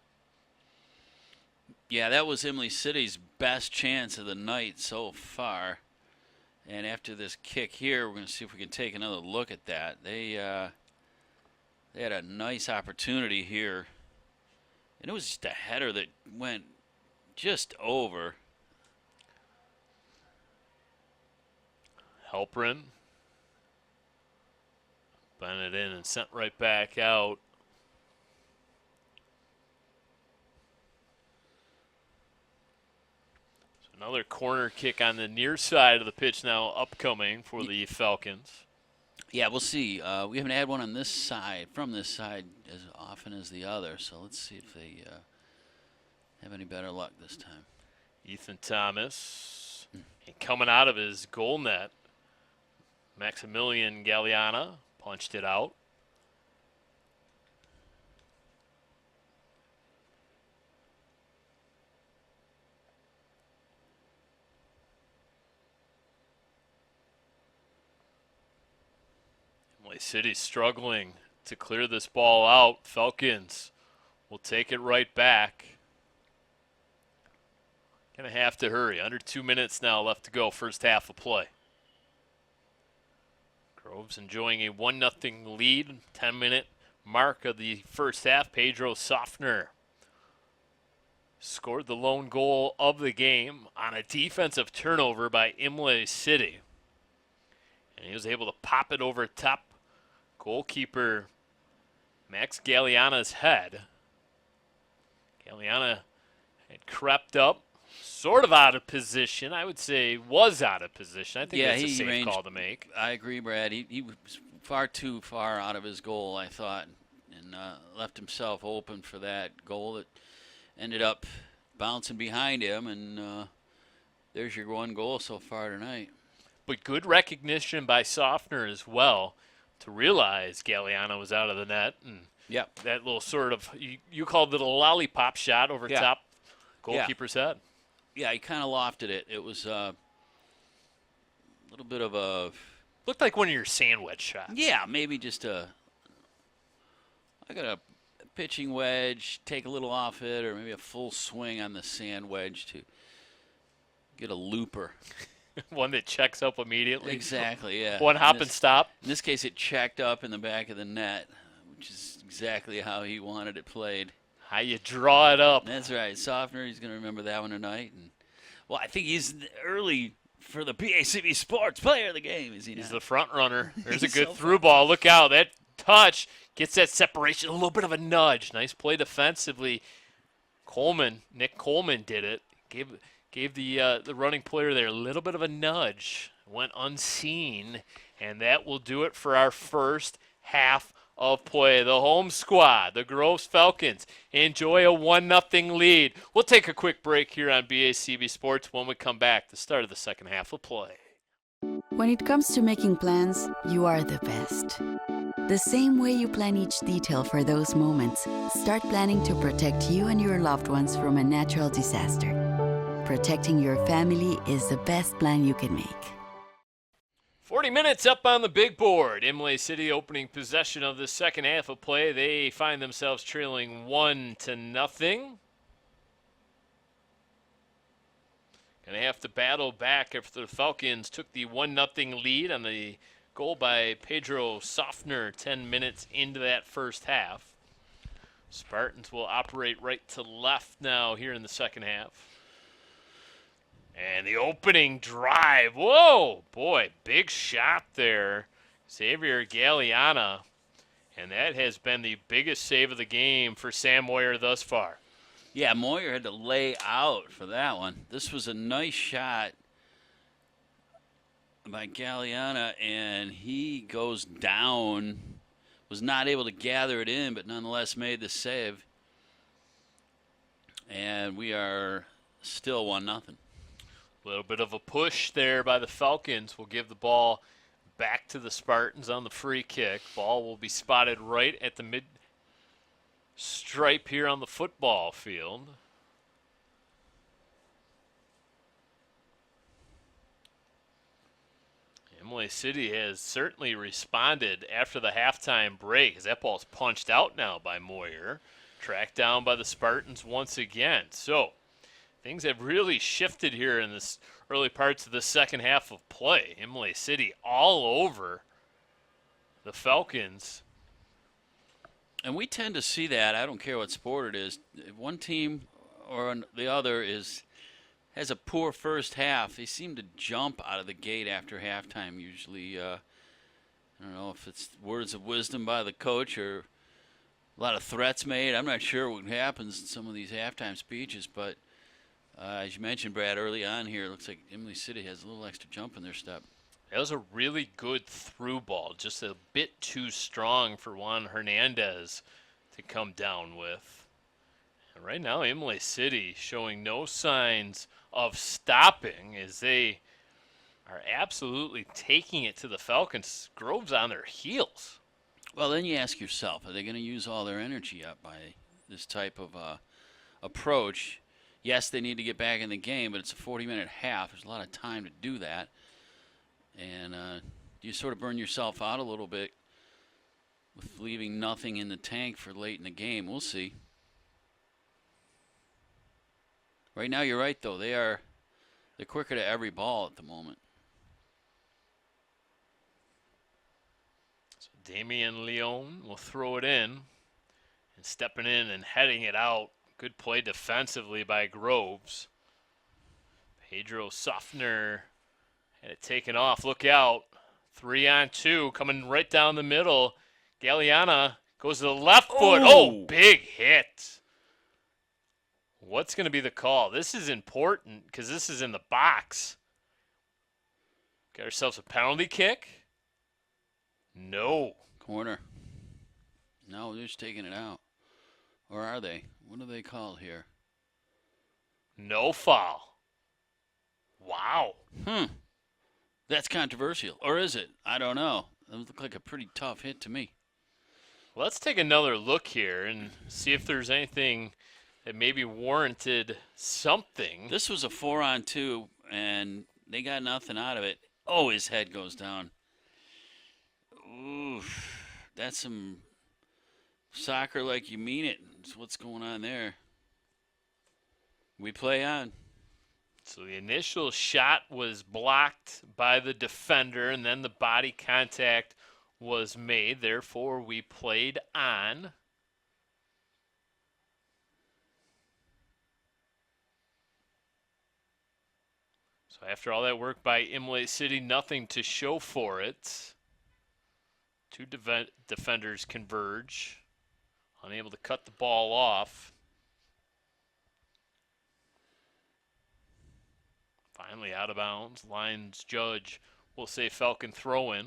Yeah, that was Imlay City's best chance of the night so far. And after this kick here, we're going to see if we can take another look at that. They had a nice opportunity here. And it was just a header that went just over. Halperin bent it in and sent right back out. So another corner kick on the near side of the pitch now upcoming for the Falcons. Yeah, we'll see. We haven't had one on this side, from this side, as often as the other. So let's see if they have any better luck this time. Ethan Thomas, and coming out of his goal net, Maximilian Galeana punched it out. Imlay City's struggling to clear this ball out. Falcons will take it right back. Gonna have to hurry. Under 2 minutes now left to go, first half of play. Groves enjoying a 1-0 lead, 10-minute mark of the first half. Pedro Softner scored the lone goal of the game on a defensive turnover by Imlay City. And he was able to pop it over top goalkeeper Max Galeana's head. Galeana had crept up, sort of out of position. I would say was out of position. I think that's a safe call to make. I agree, Brad. He was far too far out of his goal, I thought, and left himself open for that goal that ended up bouncing behind him, and there's your one goal so far tonight. But good recognition by Softner as well to realize Galeana was out of the net. And yep. That little sort of, you called it a lollipop shot over top goalkeeper's head. Yeah, he kind of lofted it. It was a little bit of a... Looked like one of your sandwich shots. Yeah, maybe just I got a pitching wedge, take a little off it, or maybe a full swing on the sand wedge to get a looper. One that checks up immediately. Exactly, yeah. One hop and stop. In this case, it checked up in the back of the net, which is exactly how he wanted it played. How you draw it up. That's right. Softner, he's going to remember that one tonight. And well, I think he's early for the BACB Sports Player of the Game, is he not? He's the front runner. There's a good so through ball. Look out. That touch gets that separation. A little bit of a nudge. Nice play defensively. Nick Coleman did it. Gave the running player there a little bit of a nudge. Went unseen. And that will do it for our first half of play. The home squad, the Groves Falcons, enjoy a 1-0 lead. We'll take a quick break here on BACB Sports. When we come back, the start of the second half of play. When it comes to making plans, you are the best. The same way you plan each detail for those moments, start planning to protect you and your loved ones from a natural disaster. Protecting your family is the best plan you can make. 40 minutes up on the big board. Imlay City opening possession of the second half of play. They find themselves trailing 1-0. Going to have to battle back after the Falcons took the 1-0 lead on the goal by Pedro Softner 10 minutes into that first half. Spartans will operate right to left now here in the second half. And the opening drive. Whoa, boy, big shot there. Xavier Galeana. And that has been the biggest save of the game for Sam Moyer thus far. Yeah, Moyer had to lay out for that one. This was a nice shot by Galeana, and he goes down. Was not able to gather it in, but nonetheless made the save. And we are still 1-0. A little bit of a push there by the Falcons will give the ball back to the Spartans on the free kick. Ball will be spotted right at the mid stripe here on the football field. Imlay City has certainly responded after the halftime break as that ball's punched out now by Moyer. Tracked down by the Spartans once again. So things have really shifted here in this early parts of the second half of play. Imlay City all over the Falcons. And we tend to see that. I don't care what sport it is. If one team or the other has a poor first half, they seem to jump out of the gate after halftime usually. I don't know if it's words of wisdom by the coach or a lot of threats made. I'm not sure what happens in some of these halftime speeches, but as you mentioned, Brad, early on here, it looks like Imlay City has a little extra jump in their step. That was a really good through ball, just a bit too strong for Juan Hernandez to come down with. And right now, Imlay City showing no signs of stopping as they are absolutely taking it to the Falcons. Grove's on their heels. Well, then you ask yourself, are they going to use all their energy up by this type of approach? Yes, they need to get back in the game, but it's a 40-minute half. There's a lot of time to do that. And you sort of burn yourself out a little bit with leaving nothing in the tank for late in the game. We'll see. Right now, you're right, though. They're quicker to every ball at the moment. So Damian Leon will throw it in. And stepping in and heading it out. Good play defensively by Groves. Pedro Softner had it taken off. Look out. 3-on-2 coming right down the middle. Galeana goes to the left foot. Oh, big hit. What's going to be the call? This is important because this is in the box. Got ourselves a penalty kick? No. Corner. No, they're just taking it out. Or are they? What are they called here? No foul. Wow. That's controversial. Or is it? I don't know. That looked like a pretty tough hit to me. Let's take another look here and see if there's anything that maybe warranted something. This was a 4-on-2, and they got nothing out of it. Oh, his head goes down. Ooh, that's some soccer like you mean it. That's what's going on there. We play on. So the initial shot was blocked by the defender, and then the body contact was made. Therefore, we played on. So after all that work by Imlay City, nothing to show for it. Two defenders converge, unable to cut the ball off. Finally out of bounds. Lines judge will say Falcon throw in.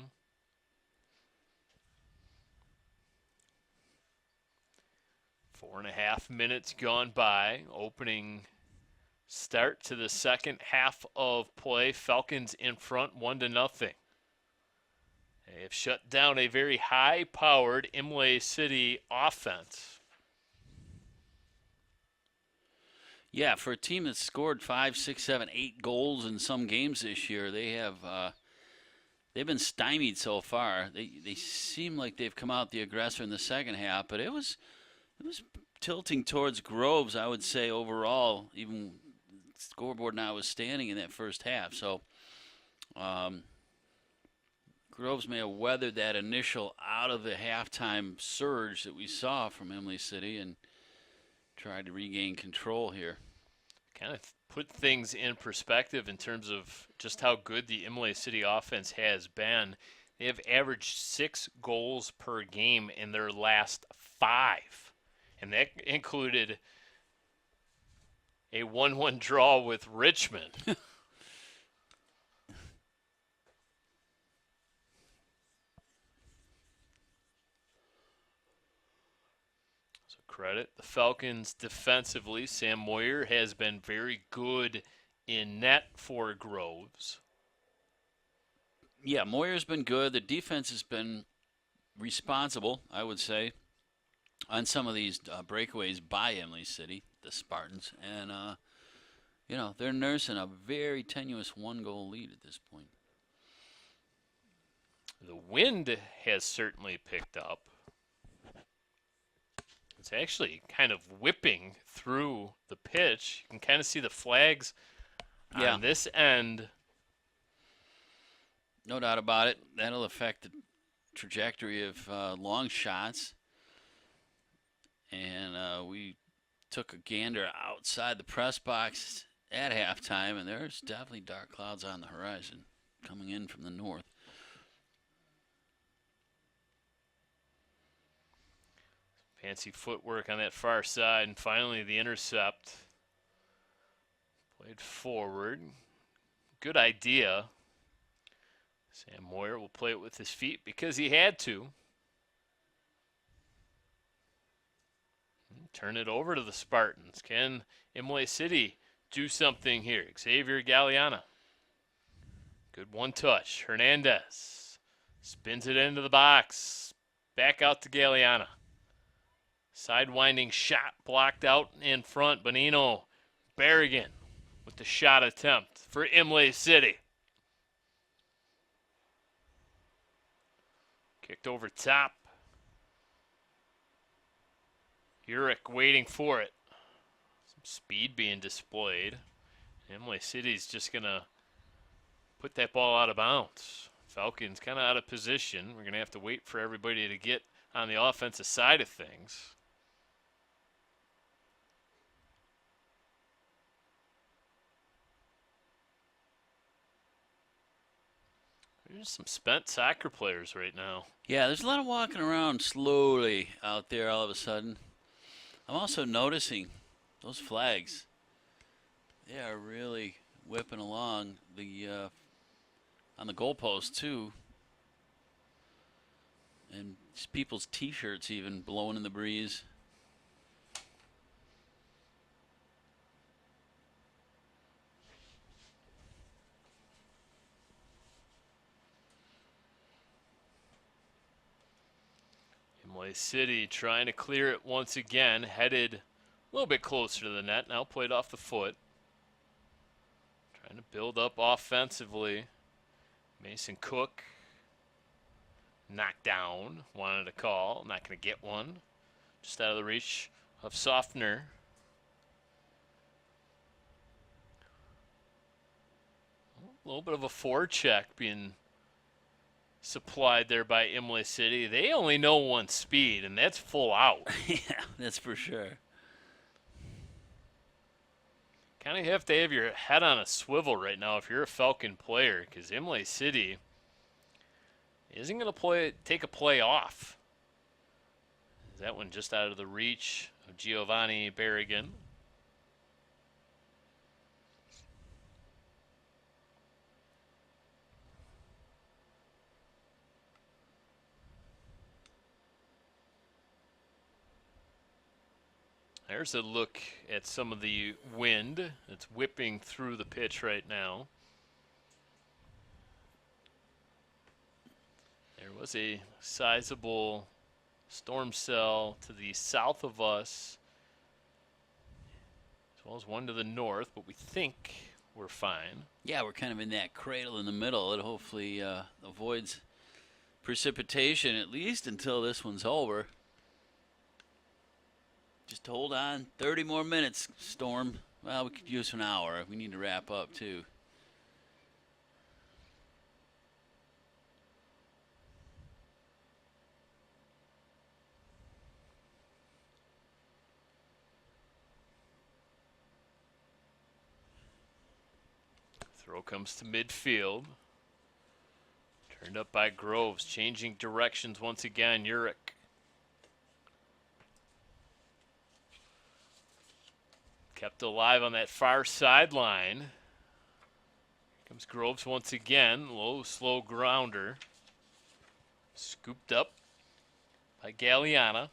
Four and a half minutes gone by. Opening start to the second half of play. Falcons in front 1-0. They have shut down a very high-powered Imlay City offense. Yeah, for a team that's scored 5, 6, 7, 8 goals in some games this year, they've they've been stymied so far. They seem like they've come out the aggressor in the second half, but it was tilting towards Groves, I would say, overall, even scoreboard notwithstanding in that first half. So Groves may have weathered that initial out of the halftime surge that we saw from Imlay City and tried to regain control here. Kind of put things in perspective in terms of just how good the Imlay City offense has been. They have averaged 6 goals per game in their last 5. And that included a 1-1 draw with Richmond. So credit the Falcons defensively. Sam Moyer has been very good in net for Groves. Yeah, Moyer's been good. The defense has been responsible, I would say, on some of these breakaways by Imlay City, the Spartans. And, they're nursing a very tenuous 1-goal lead at this point. The wind has certainly picked up. It's actually kind of whipping through the pitch. You can kind of see the flags on this end. No doubt about it. That'll affect the trajectory of long shots. And we took a gander outside the press box at halftime, and there's definitely dark clouds on the horizon coming in from the north. Fancy footwork on that far side, and finally the intercept. Played forward. Good idea. Sam Moyer will play it with his feet because he had to. Turn it over to the Spartans. Can Imlay City do something here? Xavier Galliana. Good one touch. Hernandez spins it into the box. Back out to Galliana. Sidewinding shot blocked out in front. Bonino Berrigan with the shot attempt for Imlay City. Kicked over top. Urich waiting for it. Some speed being displayed. Imlay City's just going to put that ball out of bounds. Falcons kind of out of position. We're going to have to wait for everybody to get on the offensive side of things. There's some spent soccer players right now. Yeah, there's a lot of walking around slowly out there all of a sudden. I'm also noticing those flags. They are really whipping along the on the goalpost too. And people's T-shirts even blowing in the breeze. Imlay City trying to clear it once again, headed a little bit closer to the net, now played off the foot. Trying to build up offensively. Mason Cook knocked down, wanted a call, not going to get one. Just out of the reach of Softner. A little bit of a forecheck being supplied there by Imlay City. They only know one speed, and that's full out. Yeah, that's for sure. Kind of have to have your head on a swivel right now if you're a Falcon player, because Imlay City isn't going to take a play off. That one just out of the reach of Giovanni Berrigan. There's a look at some of the wind that's whipping through the pitch right now. There was a sizable storm cell to the south of us, as well as one to the north, but we think we're fine. Yeah, we're kind of in that cradle in the middle. It hopefully avoids precipitation at least until this one's over. Just hold on. 30 more minutes, Storm. Well, we could use an hour. We need to wrap up, too. Throw comes to midfield. Turned up by Groves, changing directions once again. Urich. Kept alive on that far sideline. Comes Groves once again. Low, slow grounder. Scooped up by Galliana.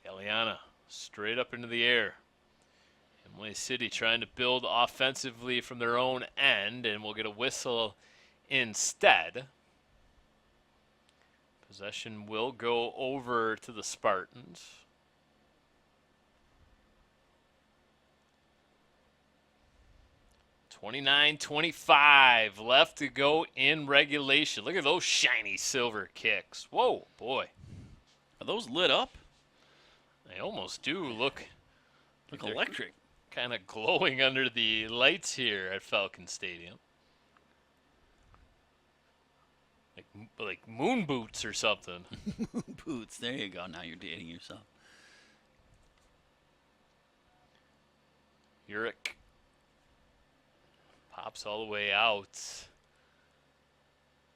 Galliana straight up into the air. Imlay City trying to build offensively from their own end, and we'll get a whistle instead. Possession will go over to the Spartans. $29-25 left to go in regulation. Look at those shiny silver kicks. Whoa, boy. Are those lit up? They almost do look Electric. kind of glowing under the lights here at Falcon Stadium. Like moon boots or something. Boots. There you go. Now you're dating yourself. Urich pops all the way out.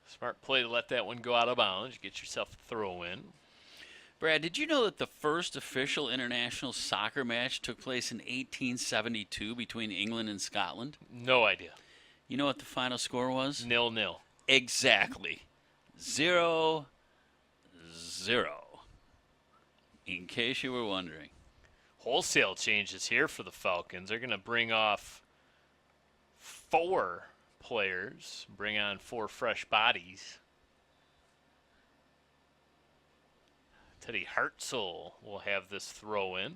Smart play to let that one go out of bounds. You get yourself a throw in. Brad, did you know that the first official international soccer match took place in 1872 between England and Scotland? No idea. You know what the final score was? 0-0. Exactly. 0-0. In case you were wondering. Wholesale changes here for the Falcons. They're going to bring off 4 players, bring on 4 fresh bodies. Teddy Hartzell will have this throw in.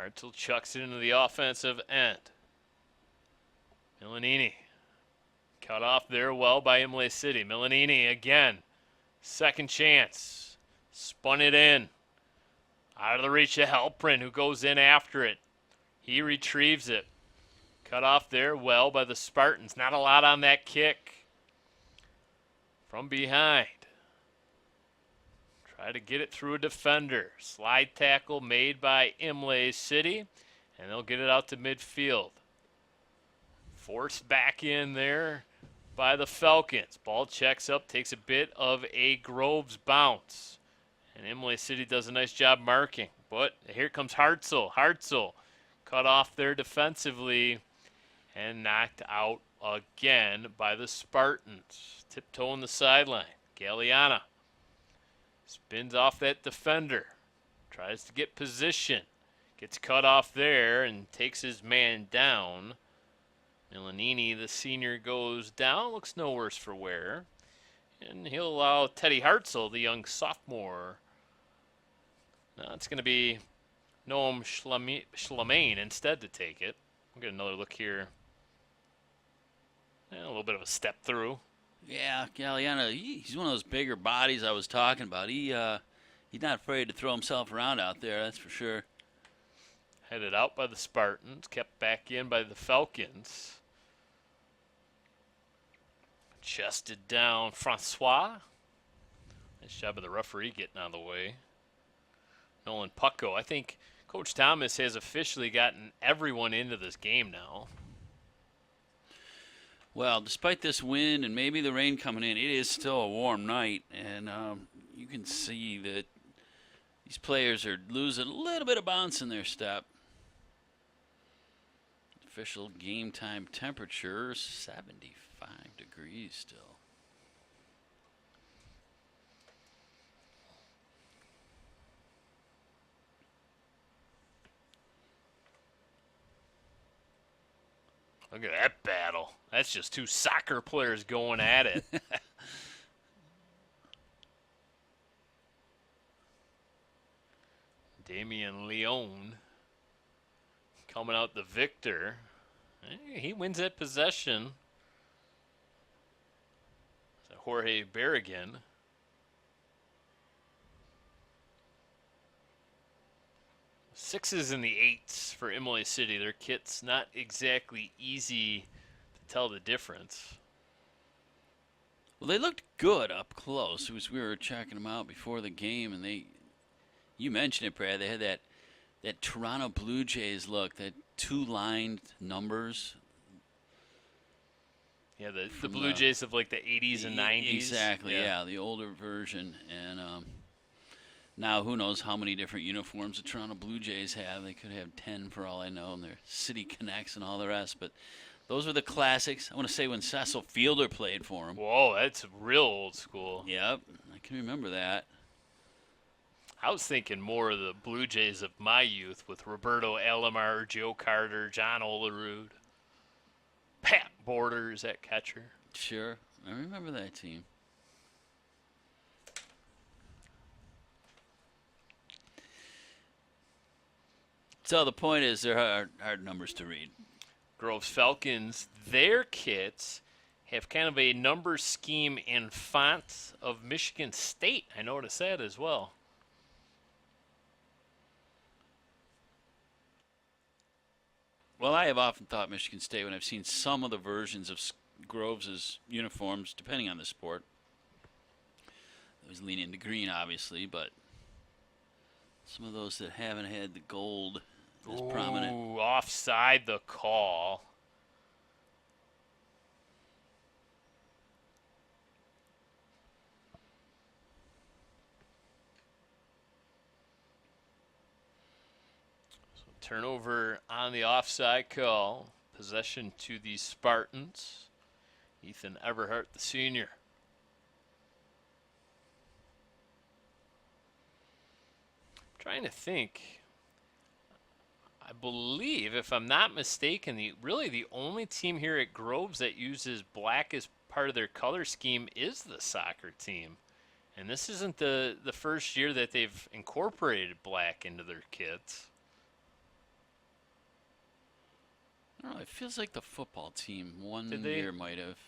Hartzell chucks it into the offensive end. Milanini cut off there well by Imlay City. Milanini again. Second chance. Spun it in. Out of the reach of Halprin, who goes in after it. He retrieves it. Cut off there well by the Spartans. Not a lot on that kick. From behind. Try to get it through a defender. Slide tackle made by Imlay City. And they'll get it out to midfield. Forced back in there by the Falcons. Ball checks up, takes a bit of a Groves bounce. And Imlay City does a nice job marking. But here comes Hartzell. Hartzell cut off there defensively and knocked out again by the Spartans. Tiptoeing the sideline. Galliana spins off that defender. Tries to get position. Gets cut off there and takes his man down. Milanini, the senior, goes down. Looks no worse for wear. And he'll allow Teddy Hartzell, the young sophomore. Now it's going to be Noam Schlemain instead to take it. We'll get another look here. A little bit of a step through. Yeah, Galliano, he's one of those bigger bodies I was talking about. He's not afraid to throw himself around out there, that's for sure. Headed out by the Spartans, kept back in by the Falcons. Chested down Francois. Nice job of the referee getting out of the way. Nolan Pucko. I think Coach Thomas has officially gotten everyone into this game now. Well, despite this wind and maybe the rain coming in, it is still a warm night, and you can see that these players are losing a little bit of bounce in their step. Official game time temperature, 75 degrees still. Look at that battle. That's just two soccer players going at it. Damian Leone coming out the victor. He wins that possession. So Jorge Berrigan. Sixes and the eights for Imlay City. Their kit's not exactly easy to tell the difference. Well, they looked good up close. We were checking them out before the game, and you mentioned it, Brad. They had that Toronto Blue Jays look, that two-lined numbers. Yeah, the Blue Jays of like the 80s and 90s. Exactly, yeah, the older version. And now who knows how many different uniforms the Toronto Blue Jays have. They could have 10 for all I know, and their City Connects and all the rest. But those were the classics. I want to say when Cecil Fielder played for them. Whoa, that's real old school. Yep, I can remember that. I was thinking more of the Blue Jays of my youth with Roberto Alomar, Joe Carter, John Olerud, Pat Borders at catcher. Sure, I remember that team. So the point is, there are hard numbers to read. Grove's Falcons, their kits have kind of a number scheme and font of Michigan State. I noticed that as well. Well, I have often thought Michigan State when I've seen some of the versions of Groves' uniforms, depending on the sport. I was leaning to green, obviously, but some of those that haven't had the gold as prominent. Ooh, offside the call. So turnover on the offside call. Possession to the Spartans. Ethan Everhart, the senior. Trying to think. I believe, if I'm not mistaken, really the only team here at Groves that uses black as part of their color scheme is the soccer team. And this isn't the first year that they've incorporated black into their kits. I don't know, it feels like the football team one Did they? year might have.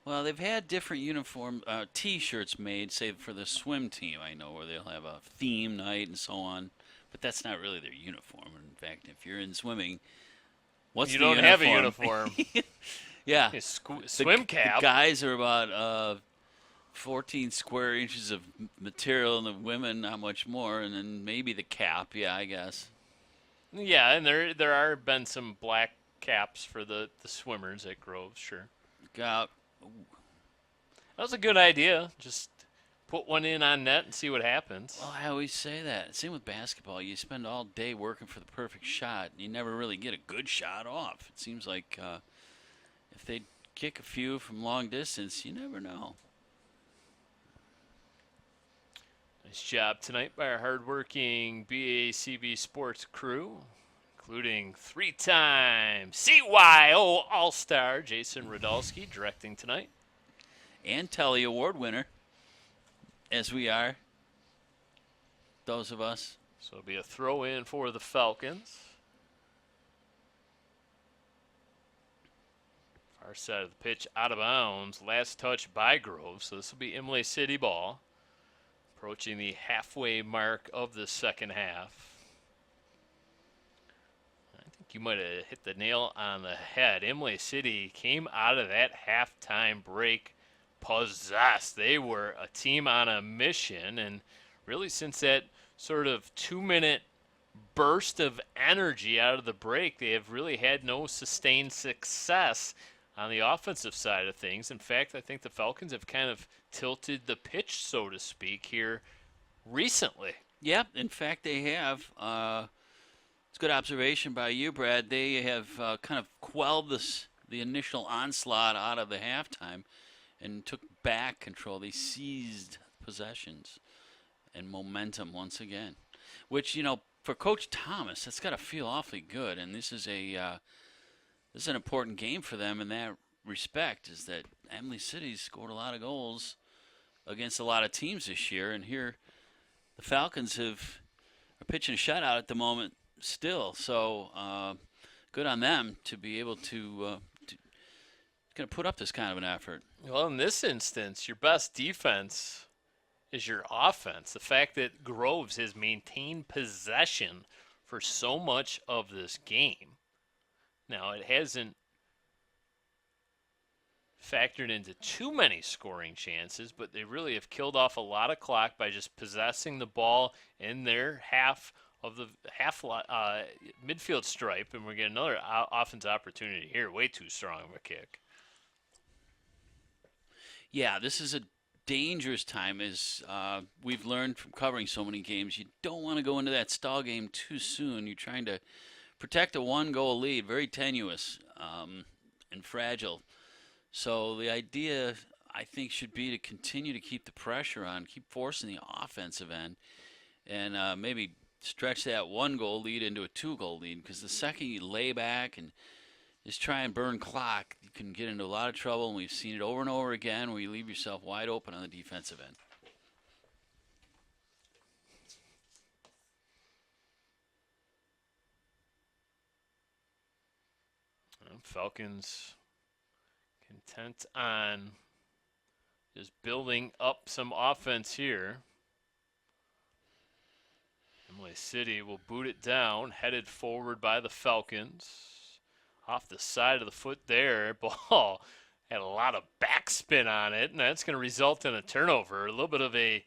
Well, they've had different uniform T-shirts made, say for the swim team. I know where they'll have a theme night and so on, but that's not really their uniform. In fact, if you're in swimming, what's You the don't uniform? have a uniform. Yeah, Swim cap. The guys are about 14 square inches of material, and the women not much more, and then maybe the cap. Yeah, I guess. Yeah, and there are been some black caps for the swimmers at Groves, sure. Got. That was a good idea. Just put one in on net and see what happens. Well, I always say that. Same with basketball. You spend all day working for the perfect shot, and you never really get a good shot off. It seems like if they kick a few from long distance, you never know. Nice job tonight by our hardworking BACB sports crew, including three-time CYO All-Star Jason Radulski directing tonight. And Telly Award winner, as we are, those of us. So it'll be a throw-in for the Falcons. Far side of the pitch, out of bounds. Last touch by Grove, so this will be Imlay City ball. Approaching the halfway mark of the second half. I think you might have hit the nail on the head. Imlay City came out of that halftime break possessed. They were a team on a mission, and really since that sort of 2-minute burst of energy out of the break, they have really had no sustained success on the offensive side of things. In fact, I think the Falcons have kind of tilted the pitch, so to speak, here recently. Yep, in fact, they have. It's a good observation by you, Brad. They have kind of quelled the initial onslaught out of the halftime and took back control. They seized possessions and momentum once again, which, for Coach Thomas, that's got to feel awfully good. And this is an important game for them in that respect. Is that Imlay City scored a lot of goals against a lot of teams this year, and here the Falcons are pitching a shutout at the moment still. So good on them to be able to going to put up this kind of an effort. Well, in this instance, your best defense is your offense. The fact that Groves has maintained possession for so much of this game. Now, it hasn't factored into too many scoring chances, but they really have killed off a lot of clock by just possessing the ball in their half of the midfield stripe, and we're getting another offense opportunity here. Way too strong of a kick. Yeah, this is a dangerous time, as we've learned from covering so many games. You don't want to go into that stall game too soon. You're trying to protect a one-goal lead, very tenuous and fragile. So the idea, I think, should be to continue to keep the pressure on, keep forcing the offensive end, and maybe stretch that one-goal lead into a two-goal lead, because the second you lay back and just try and burn clock, you can get into a lot of trouble, and we've seen it over and over again where you leave yourself wide open on the defensive end. Falcons content on just building up some offense here. Imlay City will boot it down, headed forward by the Falcons. Off the side of the foot there, ball had a lot of backspin on it, and that's going to result in a turnover. A little bit of a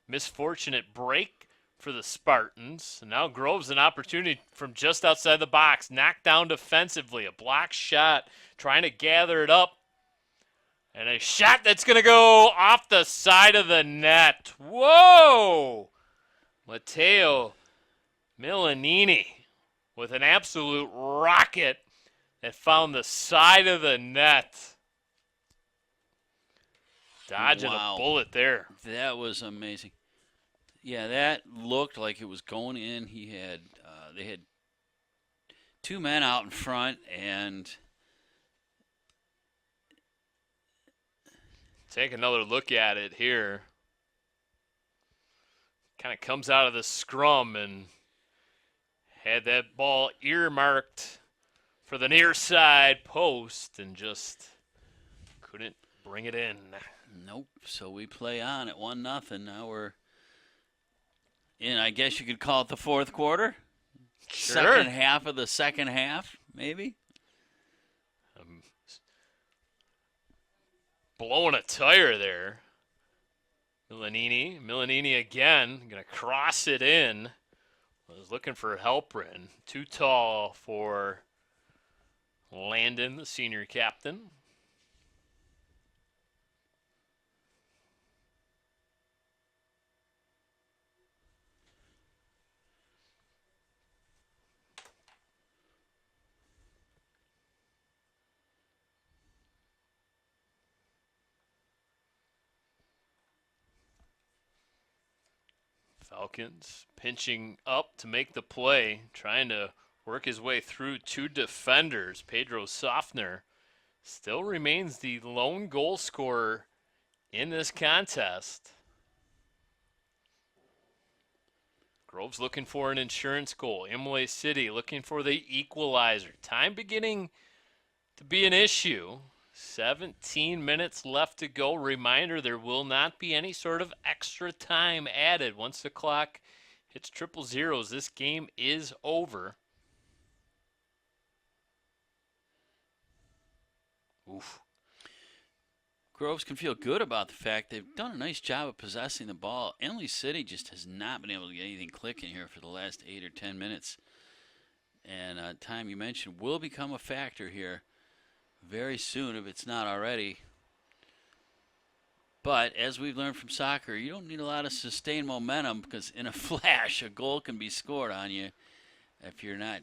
misfortunate break for the Spartans. And now Groves an opportunity from just outside the box, knocked down defensively, a block shot, trying to gather it up. And a shot that's going to go off the side of the net. Whoa! Matteo Milanini with an absolute rocket that found the side of the net. Dodging a bullet there. That was amazing. Yeah, that looked like it was going in. They had two men out in front, and take another look at it here. Kind of comes out of the scrum and had that ball earmarked for the near side post and just couldn't bring it in. Nope. So we play on at 1-0. Now we're in, I guess you could call it the fourth quarter. Sure. Second half of the second half, maybe. Blowing a tire there. Milanini again, going to cross it in. Was looking for Helprin. Too tall for Landon, the senior captain. Falcons pinching up to make the play, trying to work his way through two defenders. Pedro Softner still remains the lone goal scorer in this contest. Groves looking for an insurance goal. Imlay City looking for the equalizer. Time beginning to be an issue. 17 minutes left to go. Reminder, there will not be any sort of extra time added. Once the clock hits triple zeros, this game is over. Oof. Groves can feel good about the fact they've done a nice job of possessing the ball. Imlay City just has not been able to get anything clicking here for the last 8 or 10 minutes. And time you mentioned will become a factor here very soon, if it's not already. But as we've learned from soccer, you don't need a lot of sustained momentum, because in a flash, a goal can be scored on you if you're not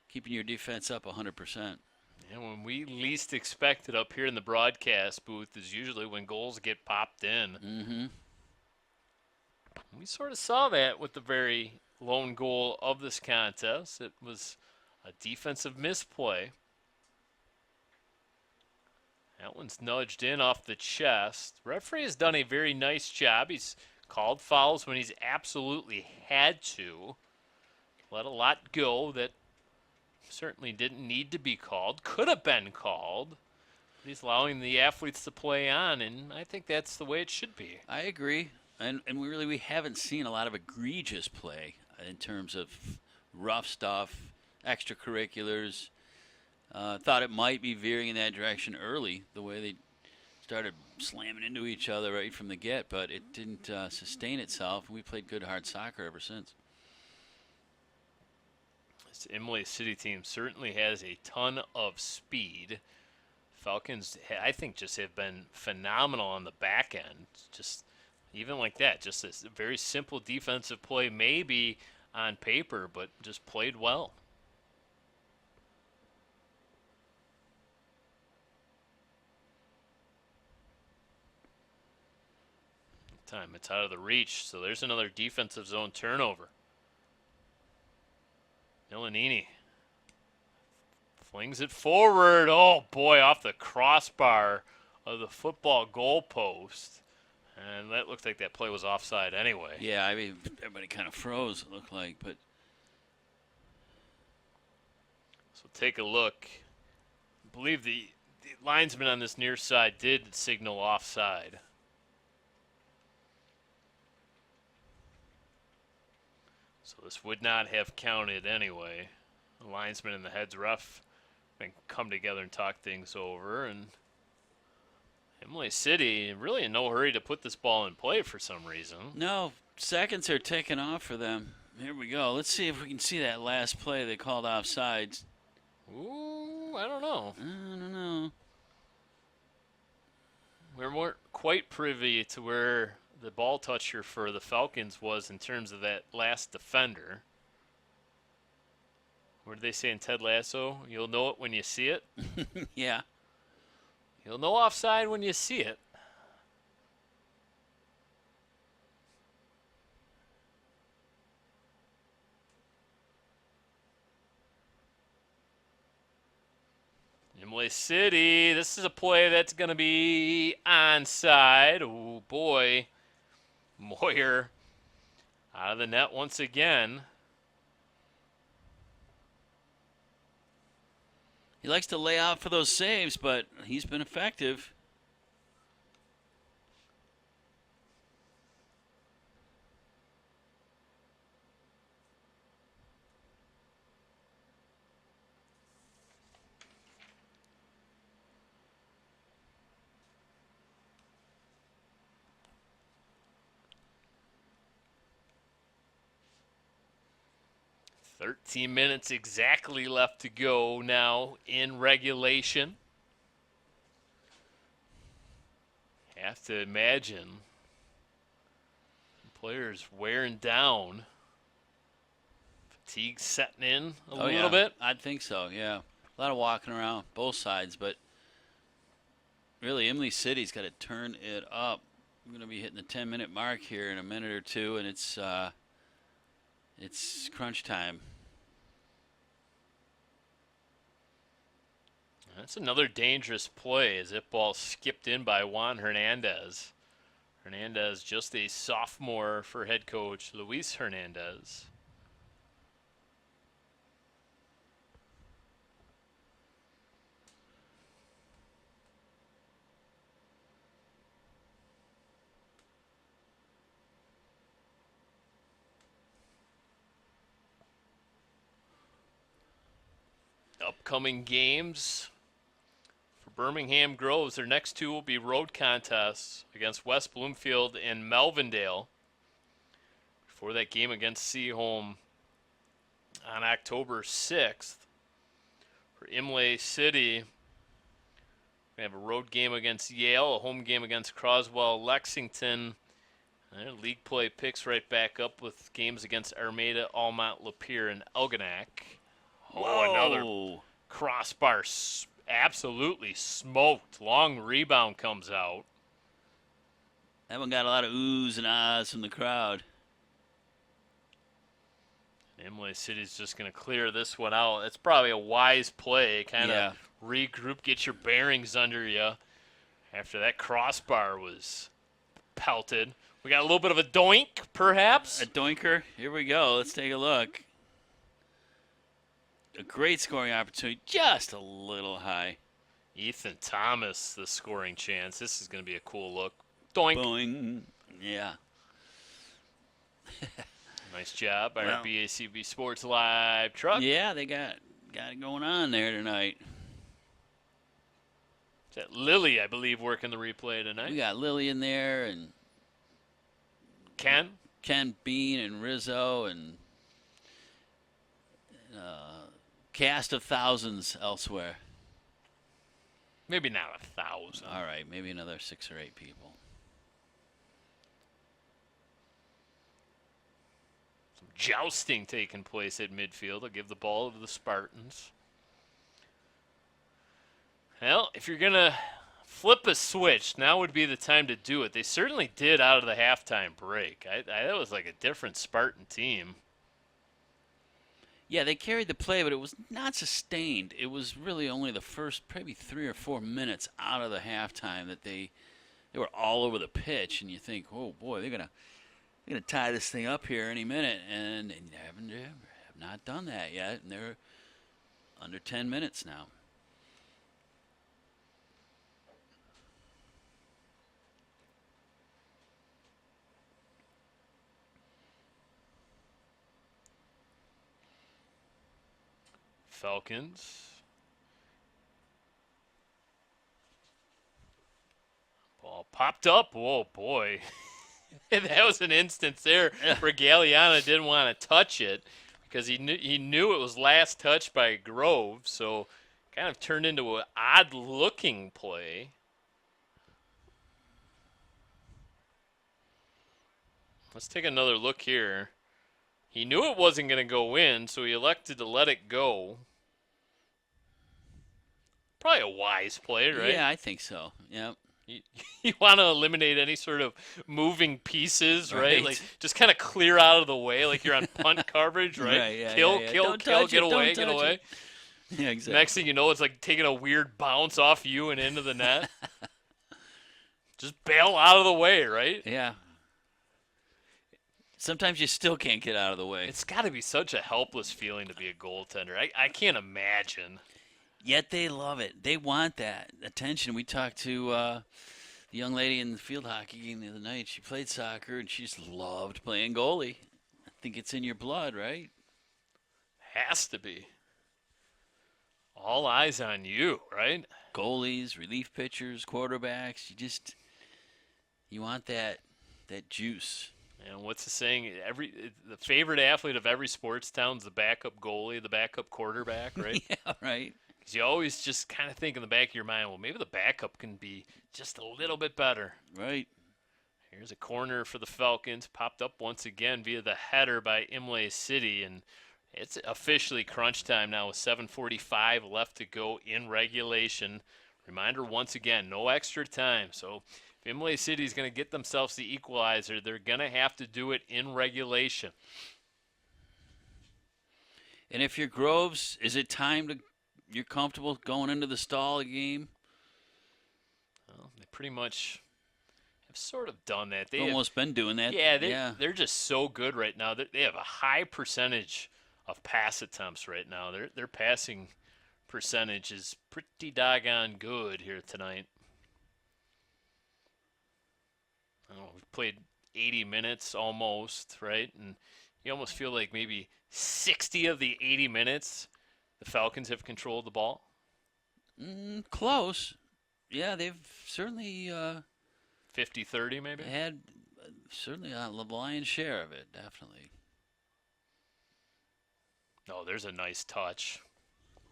keeping your defense up 100%. And when we least expect it up here in the broadcast booth is usually when goals get popped in. Mm-hmm. We sort of saw that with the very lone goal of this contest. It was a defensive misplay. That one's nudged in off the chest. The referee has done a very nice job. He's called fouls when he's absolutely had to. Let a lot go that certainly didn't need to be called. Could have been called. But he's allowing the athletes to play on, and I think that's the way it should be. I agree. And we haven't seen a lot of egregious play in terms of rough stuff, extracurriculars. Thought it might be veering in that direction early, the way they started slamming into each other right from the get, but it didn't sustain itself. We played good hard soccer ever since. This Imlay City team certainly has a ton of speed. Falcons, I think, just have been phenomenal on the back end. Just even like that, just a very simple defensive play, maybe on paper, but just played well. Time it's out of the reach, so there's another defensive zone turnover. Milanini flings it forward. Oh boy, off the crossbar of the football goalpost. And that looked like that play was offside anyway. Yeah, I mean, everybody kind of froze, it looked like, but. So take a look. I believe the linesman on this near side did signal offside. So this would not have counted anyway. The linesman and the heads ref can come together and talk things over. And Imlay City really in no hurry to put this ball in play for some reason. No, seconds are ticking off for them. Here we go. Let's see if we can see that last play they called offsides. Ooh, I don't know. I don't know. We weren't quite privy to where the ball toucher for the Falcons was in terms of that last defender. What did they say in Ted Lasso? You'll know it when you see it. Yeah. You'll know offside when you see it. Imlay City, this is a play that's going to be onside. Oh, boy. Moyer out of the net once again. He likes to lay out for those saves, but he's been effective. Thirteen minutes exactly left to go now in regulation. Have to imagine players wearing down. Fatigue setting in a little bit. I think so, yeah. A lot of walking around both sides, but really Imlay City's got to turn it up. We're going to be hitting the 10-minute mark here in a minute or two, and it's crunch time. That's another dangerous play as that ball skipped in by Juan Hernandez. Hernandez just a sophomore for head coach Luis Hernandez. Upcoming games for Birmingham Groves. Their next two will be road contests against West Bloomfield and Melvindale. Before that game against Seaholm on October 6th. For Imlay City, we have a road game against Yale, a home game against Croswell, Lexington. And their league play picks right back up with games against Armada, Almont, Lapeer, and Elginak. Oh, another crossbar absolutely smoked. Long rebound comes out. That one got a lot of oohs and ahs from the crowd. Imlay City's just going to clear this one out. It's probably a wise play. Kind of regroup, get your bearings under you after that crossbar was pelted. We got a little bit of a doink, perhaps. A doinker. Here we go. Let's take a look. A great scoring opportunity, just a little high. Ethan Thomas, the scoring chance. This is going to be a cool look. Doink. Boing. Yeah. Nice job by our BACB Sports Live truck. Yeah, they got it going on there tonight. Is that Lily, I believe, working the replay tonight? We got Lily in there and Ken Bean and Rizzo and cast of thousands elsewhere. Maybe not 1,000. All right, maybe another 6 or 8 people. Some jousting taking place at midfield. I'll give the ball to the Spartans. Well, if you're going to flip a switch, now would be the time to do it. They certainly did out of the halftime break. That was like a different Spartan team. Yeah, they carried the play, but it was not sustained. It was really only the first probably 3 or 4 minutes out of the halftime that they were all over the pitch, and you think, oh boy, they're gonna tie this thing up here any minute, and they have not done that yet, and they're under 10 minutes now. Falcons. Ball popped up. Whoa, boy. That was an instance there where Galliana didn't want to touch it because he knew it was last touched by Grove, so kind of turned into an odd-looking play. Let's take another look here. He knew it wasn't going to go in, so he elected to let it go. Probably a wise play, right? Yeah, I think so. Yep. You want to eliminate any sort of moving pieces, right? Like just kind of clear out of the way, like you're on punt coverage, right? Right, yeah, kill, yeah. kill, Don't kill, touch get it, away, don't get touch away. it. Yeah, exactly. Next thing you know, it's like taking a weird bounce off you and into the net. Just bail out of the way, right? Yeah. Sometimes you still can't get out of the way. It's got to be such a helpless feeling to be a goaltender. I can't imagine. Yet they love it. They want that attention. We talked to the young lady in the field hockey game the other night. She played soccer, and she just loved playing goalie. I think it's in your blood, right? Has to be. All eyes on you, right? Goalies, relief pitchers, quarterbacks. You want that juice. And what's the saying? The favorite athlete of every sports town is the backup goalie, the backup quarterback, right? Yeah, right. Because you always just kind of think in the back of your mind, well, maybe the backup can be just a little bit better. Right. Here's a corner for the Falcons. Popped up once again via the header by Imlay City. And it's officially crunch time now with 7:45 left to go in regulation. Reminder once again, no extra time. So if Imlay City is going to get themselves the equalizer, they're going to have to do it in regulation. And if you're Groves, is it time you're comfortable going into the stall game? Well, they pretty much have sort of done that. They've almost been doing that. Yeah, they're just so good right now. They have a high percentage of pass attempts right now. Their passing percentage is pretty doggone good here tonight. I don't know, we've played 80 minutes almost, right? And you almost feel like maybe 60 of the 80 minutes the Falcons have controlled the ball. Close. Yeah, they've certainly 50-30 maybe? had certainly a lion's share of it, definitely. Oh, there's a nice touch.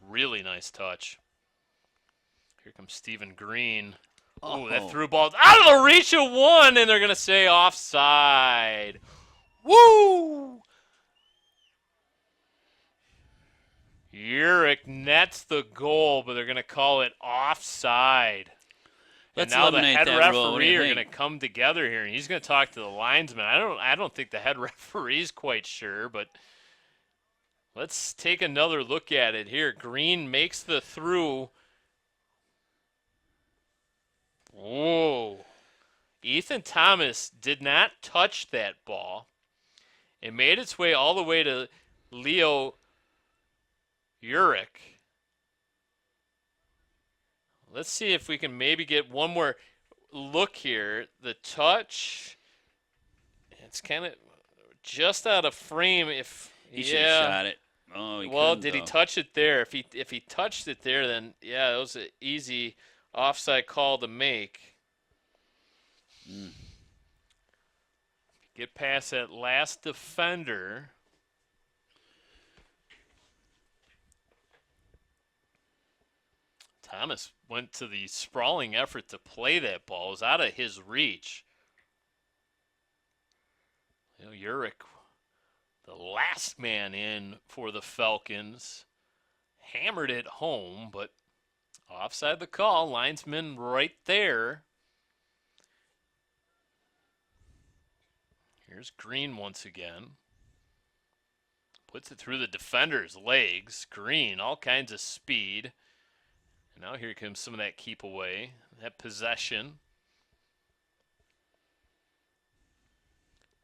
Really nice touch. Here comes Stephen Green. Oh, that threw balls out of the reach of one, and they're going to say offside. Woo! Urich nets the goal, but they're going to call it offside. Let's and now the eliminate head that rule. What do referee you are going think? to come together here, and he's going to talk to the linesman. I don't think the head referee's quite sure, but Let's take another look at it here. Green makes the through. Whoa. Ethan Thomas did not touch that ball. It made its way all the way to Leo Urick. Let's see if we can maybe get one more look here. The touch, it's kind of just out of frame. If He should have shot it. Oh, well, did he touch it there? If he touched it there, then yeah, that was an easy offside call to make. Get past that last defender. Thomas went to the sprawling effort to play that ball. It was out of his reach. You know, Urick, the last man in for the Falcons, hammered it home, but offside the call. Linesman right there. Here's Green once again. Puts it through the defender's legs. Green, all kinds of speed. And now here comes some of that keep away, that possession.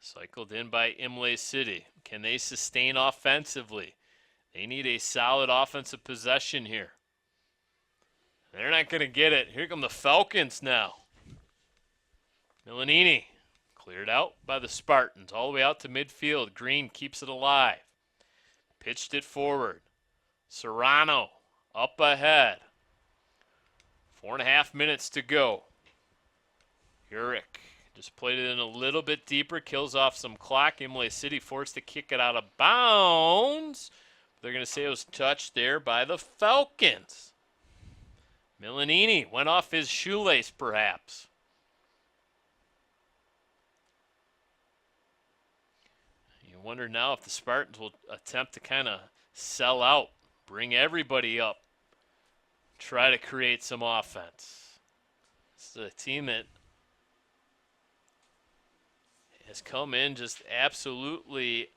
Cycled in by Imlay City. Can they sustain offensively? They need a solid offensive possession here. They're not going to get it. Here come the Falcons now. Milanini cleared out by the Spartans all the way out to midfield. Green keeps it alive. Pitched it forward. Serrano up ahead. 4.5 minutes to go. Urick just played it in a little bit deeper. Kills off some clock. Imlay City forced to kick it out of bounds. They're going to say it was touched there by the Falcons. Milanini went off his shoelace perhaps. You wonder now if the Spartans will attempt to kind of sell out, bring everybody up, try to create some offense. This is a team that has come in just absolutely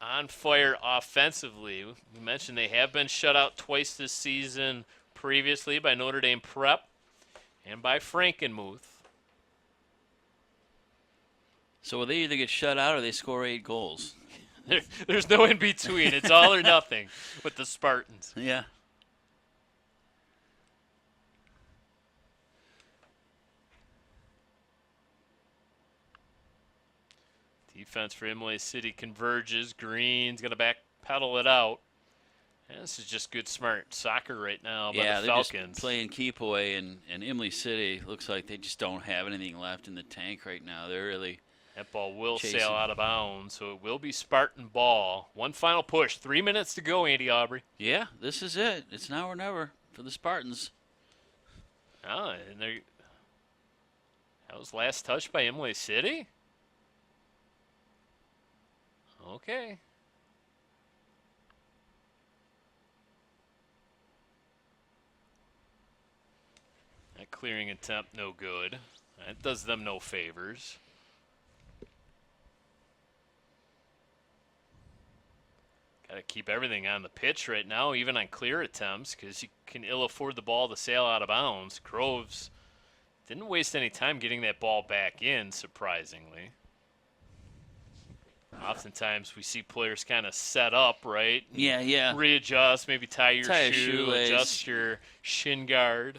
on fire offensively. We mentioned they have been shut out twice this season previously by Notre Dame Prep and by Frankenmuth. So they either get shut out or they score 8 goals. There's no in between. It's all or nothing with the Spartans. Yeah. Defense for Imlay City converges. Green's going to backpedal it out. And this is just good, smart soccer right now by the Falcons. They're just playing keep away, and Imlay City looks like they just don't have anything left in the tank right now. They're really that ball will chasing. Sail out of bounds, so it will be Spartan ball. One final push. 3 minutes to go, Andy Aubrey. Yeah, this is it. It's now or never for the Spartans. Oh, and that was last touch by Imlay City? Okay. That clearing attempt, no good. That does them no favors. Got to keep everything on the pitch right now, even on clear attempts, because you can ill afford the ball to sail out of bounds. Groves didn't waste any time getting that ball back in, surprisingly. Oftentimes we see players kind of set up, right? Yeah. Readjust, maybe tie your shoe, shoelace. adjust your shin guard.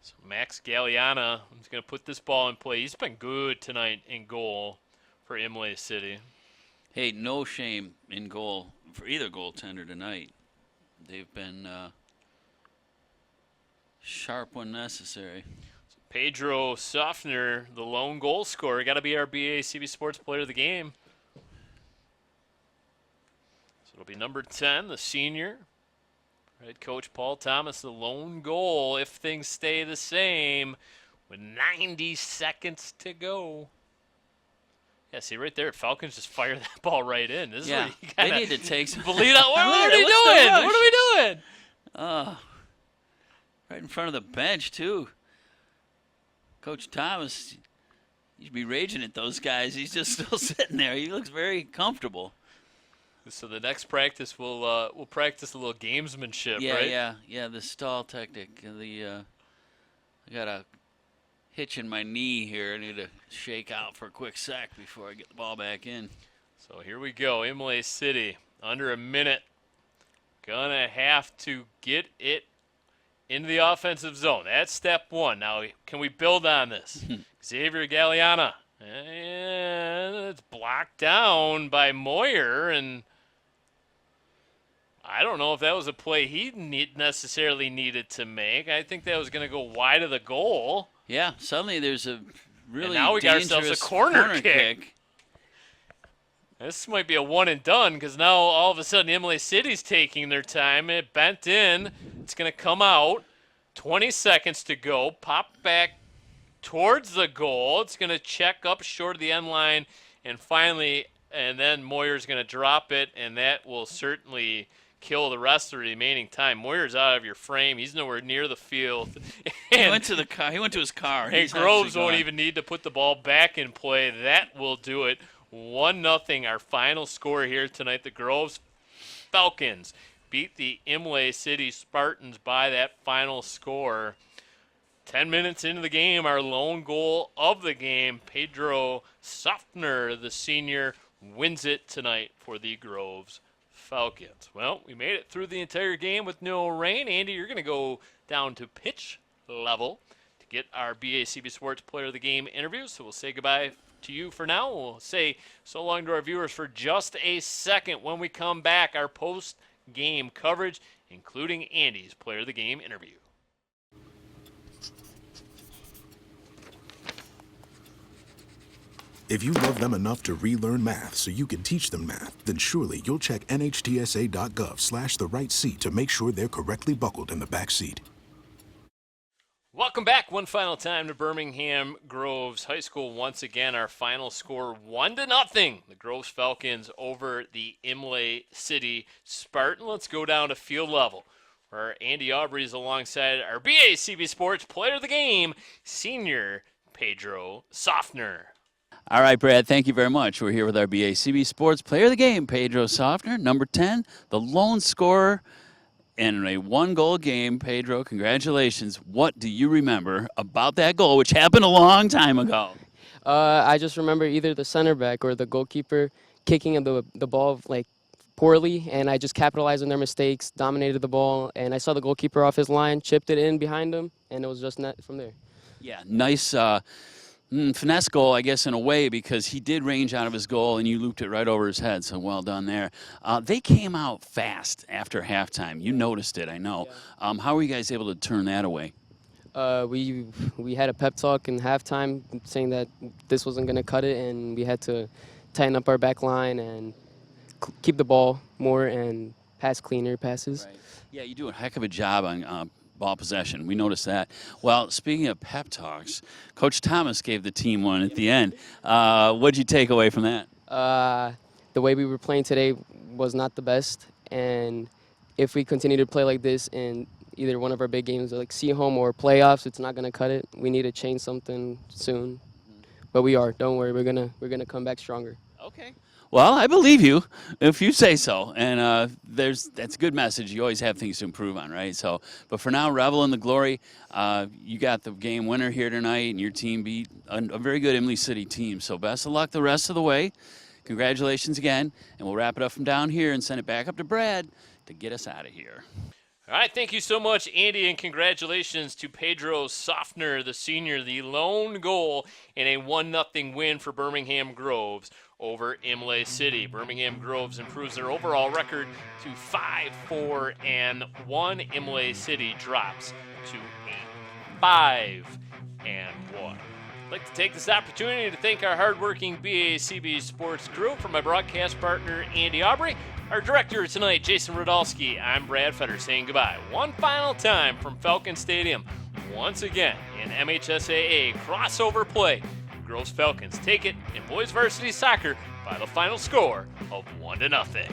So Max Galliana is going to put this ball in play. He's been good tonight in goal for Imlay City. Hey, no shame in goal for either goaltender tonight. They've been sharp when necessary. Pedro Softner, the lone goal scorer, got to be our BACB Sports Player of the Game. So it'll be number 10, the senior. Head coach Paul Thomas, the lone goal if things stay the same with 90 seconds to go. Yeah, see right there, Falcons just fire that ball right in. This is where you they need to take some. believe that. What are we doing? What are we doing? Right in front of the bench, too. Coach Thomas He should be raging at those guys. He's just still sitting there. He looks very comfortable. So the next practice we'll practice a little gamesmanship, right? Yeah. The stall tactic. I got a hitch in my knee here. I need to shake out for a quick sec before I get the ball back in. So here we go. Imlay City, under a minute. Gonna have to get it into the offensive zone. That's step one. Now, can we build on this? Xavier Galliana. And it's blocked down by Moyer, and I don't know if that was a play he necessarily needed to make. I think that was going to go wide of the goal. Yeah, suddenly there's a really and now we got ourselves a corner kick. This might be a one and done because now all of a sudden Imlay City's taking their time. It bent in. It's going to come out. 20 seconds to go. Pop back towards the goal. It's going to check up short of the end line. And finally, and then Moyer's going to drop it, and that will certainly kill the rest of the remaining time. Moyer's out of your frame. He's nowhere near the field. He went to the car. He went to his car. And Groves won't even need to put the ball back in play. That will do it. 1-0, our final score here tonight. The Groves Falcons beat the Imlay City Spartans by that final score. 10 minutes into the game, our lone goal of the game, Pedro Softner, the senior, wins it tonight for the Groves Falcons. Well, we made it through the entire game with no rain. Andy, you're going to go down to pitch level to get our BACB Sports Player of the Game interview. So we'll say goodbye to you for now. We'll say so long to our viewers for just a second. When we come back, our post-game coverage, including Andy's Player of the Game interview. If you love them enough to relearn math so you can teach them math, then surely you'll check nhtsa.gov/the right seat to make sure they're correctly buckled in the back seat. Welcome back one final time to Birmingham Groves High School. Once again, our final score 1-0. The Groves Falcons over the Imlay City Spartan. Let's go down to field level, where Andy Aubrey is alongside our BACB Sports Player of the Game, senior Pedro Softner. All right, Brad, thank you very much. We're here with our BACB Sports Player of the Game, Pedro Softner, number 10, the lone scorer in a one-goal game. Pedro, congratulations. What do you remember about that goal, which happened a long time ago? I just remember either the center back or the goalkeeper kicking the ball like poorly, and I just capitalized on their mistakes, dominated the ball, and I saw the goalkeeper off his line, chipped it in behind him, and it was just net from there. Yeah, nice finesse goal, I guess, in a way, because he did range out of his goal and you looped it right over his head, so well done there. They came out fast after halftime. You noticed it, I know. Yeah. How were you guys able to turn that away? We had a pep talk in halftime saying that this wasn't going to cut it, and we had to tighten up our back line and keep the ball more and pass cleaner passes. Right. Yeah, you do a heck of a job on ball possession. We noticed that. Well, speaking of pep talks, Coach Thomas gave the team one at the end. What did you take away from that? The way we were playing today was not the best, and if we continue to play like this in either one of our big games, like C-home or playoffs, it's not going to cut it. We need to change something soon, but we are. Don't worry, we're gonna come back stronger. Okay. Well, I believe you if you say so, and that's a good message. You always have things to improve on, right? So, but for now, revel in the glory. You got the game winner here tonight, and your team beat a very good Imlay City team. So, best of luck the rest of the way. Congratulations again, and we'll wrap it up from down here and send it back up to Brad to get us out of here. All right, thank you so much, Andy, and congratulations to Pedro Softner, the senior, the lone goal in a 1-0 win for Birmingham Groves over Imlay City. Birmingham Groves improves their overall record to 5-4-1. Imlay City drops to 8-5-1. I'd like to take this opportunity to thank our hardworking BACB Sports crew. For my broadcast partner, Andy Aubrey, our director tonight, Jason Radalski, I'm Brad Fetter saying goodbye one final time from Falcon Stadium. Once again in MHSAA crossover play, Groves Falcons take it in boys varsity soccer by the final score of 1-0.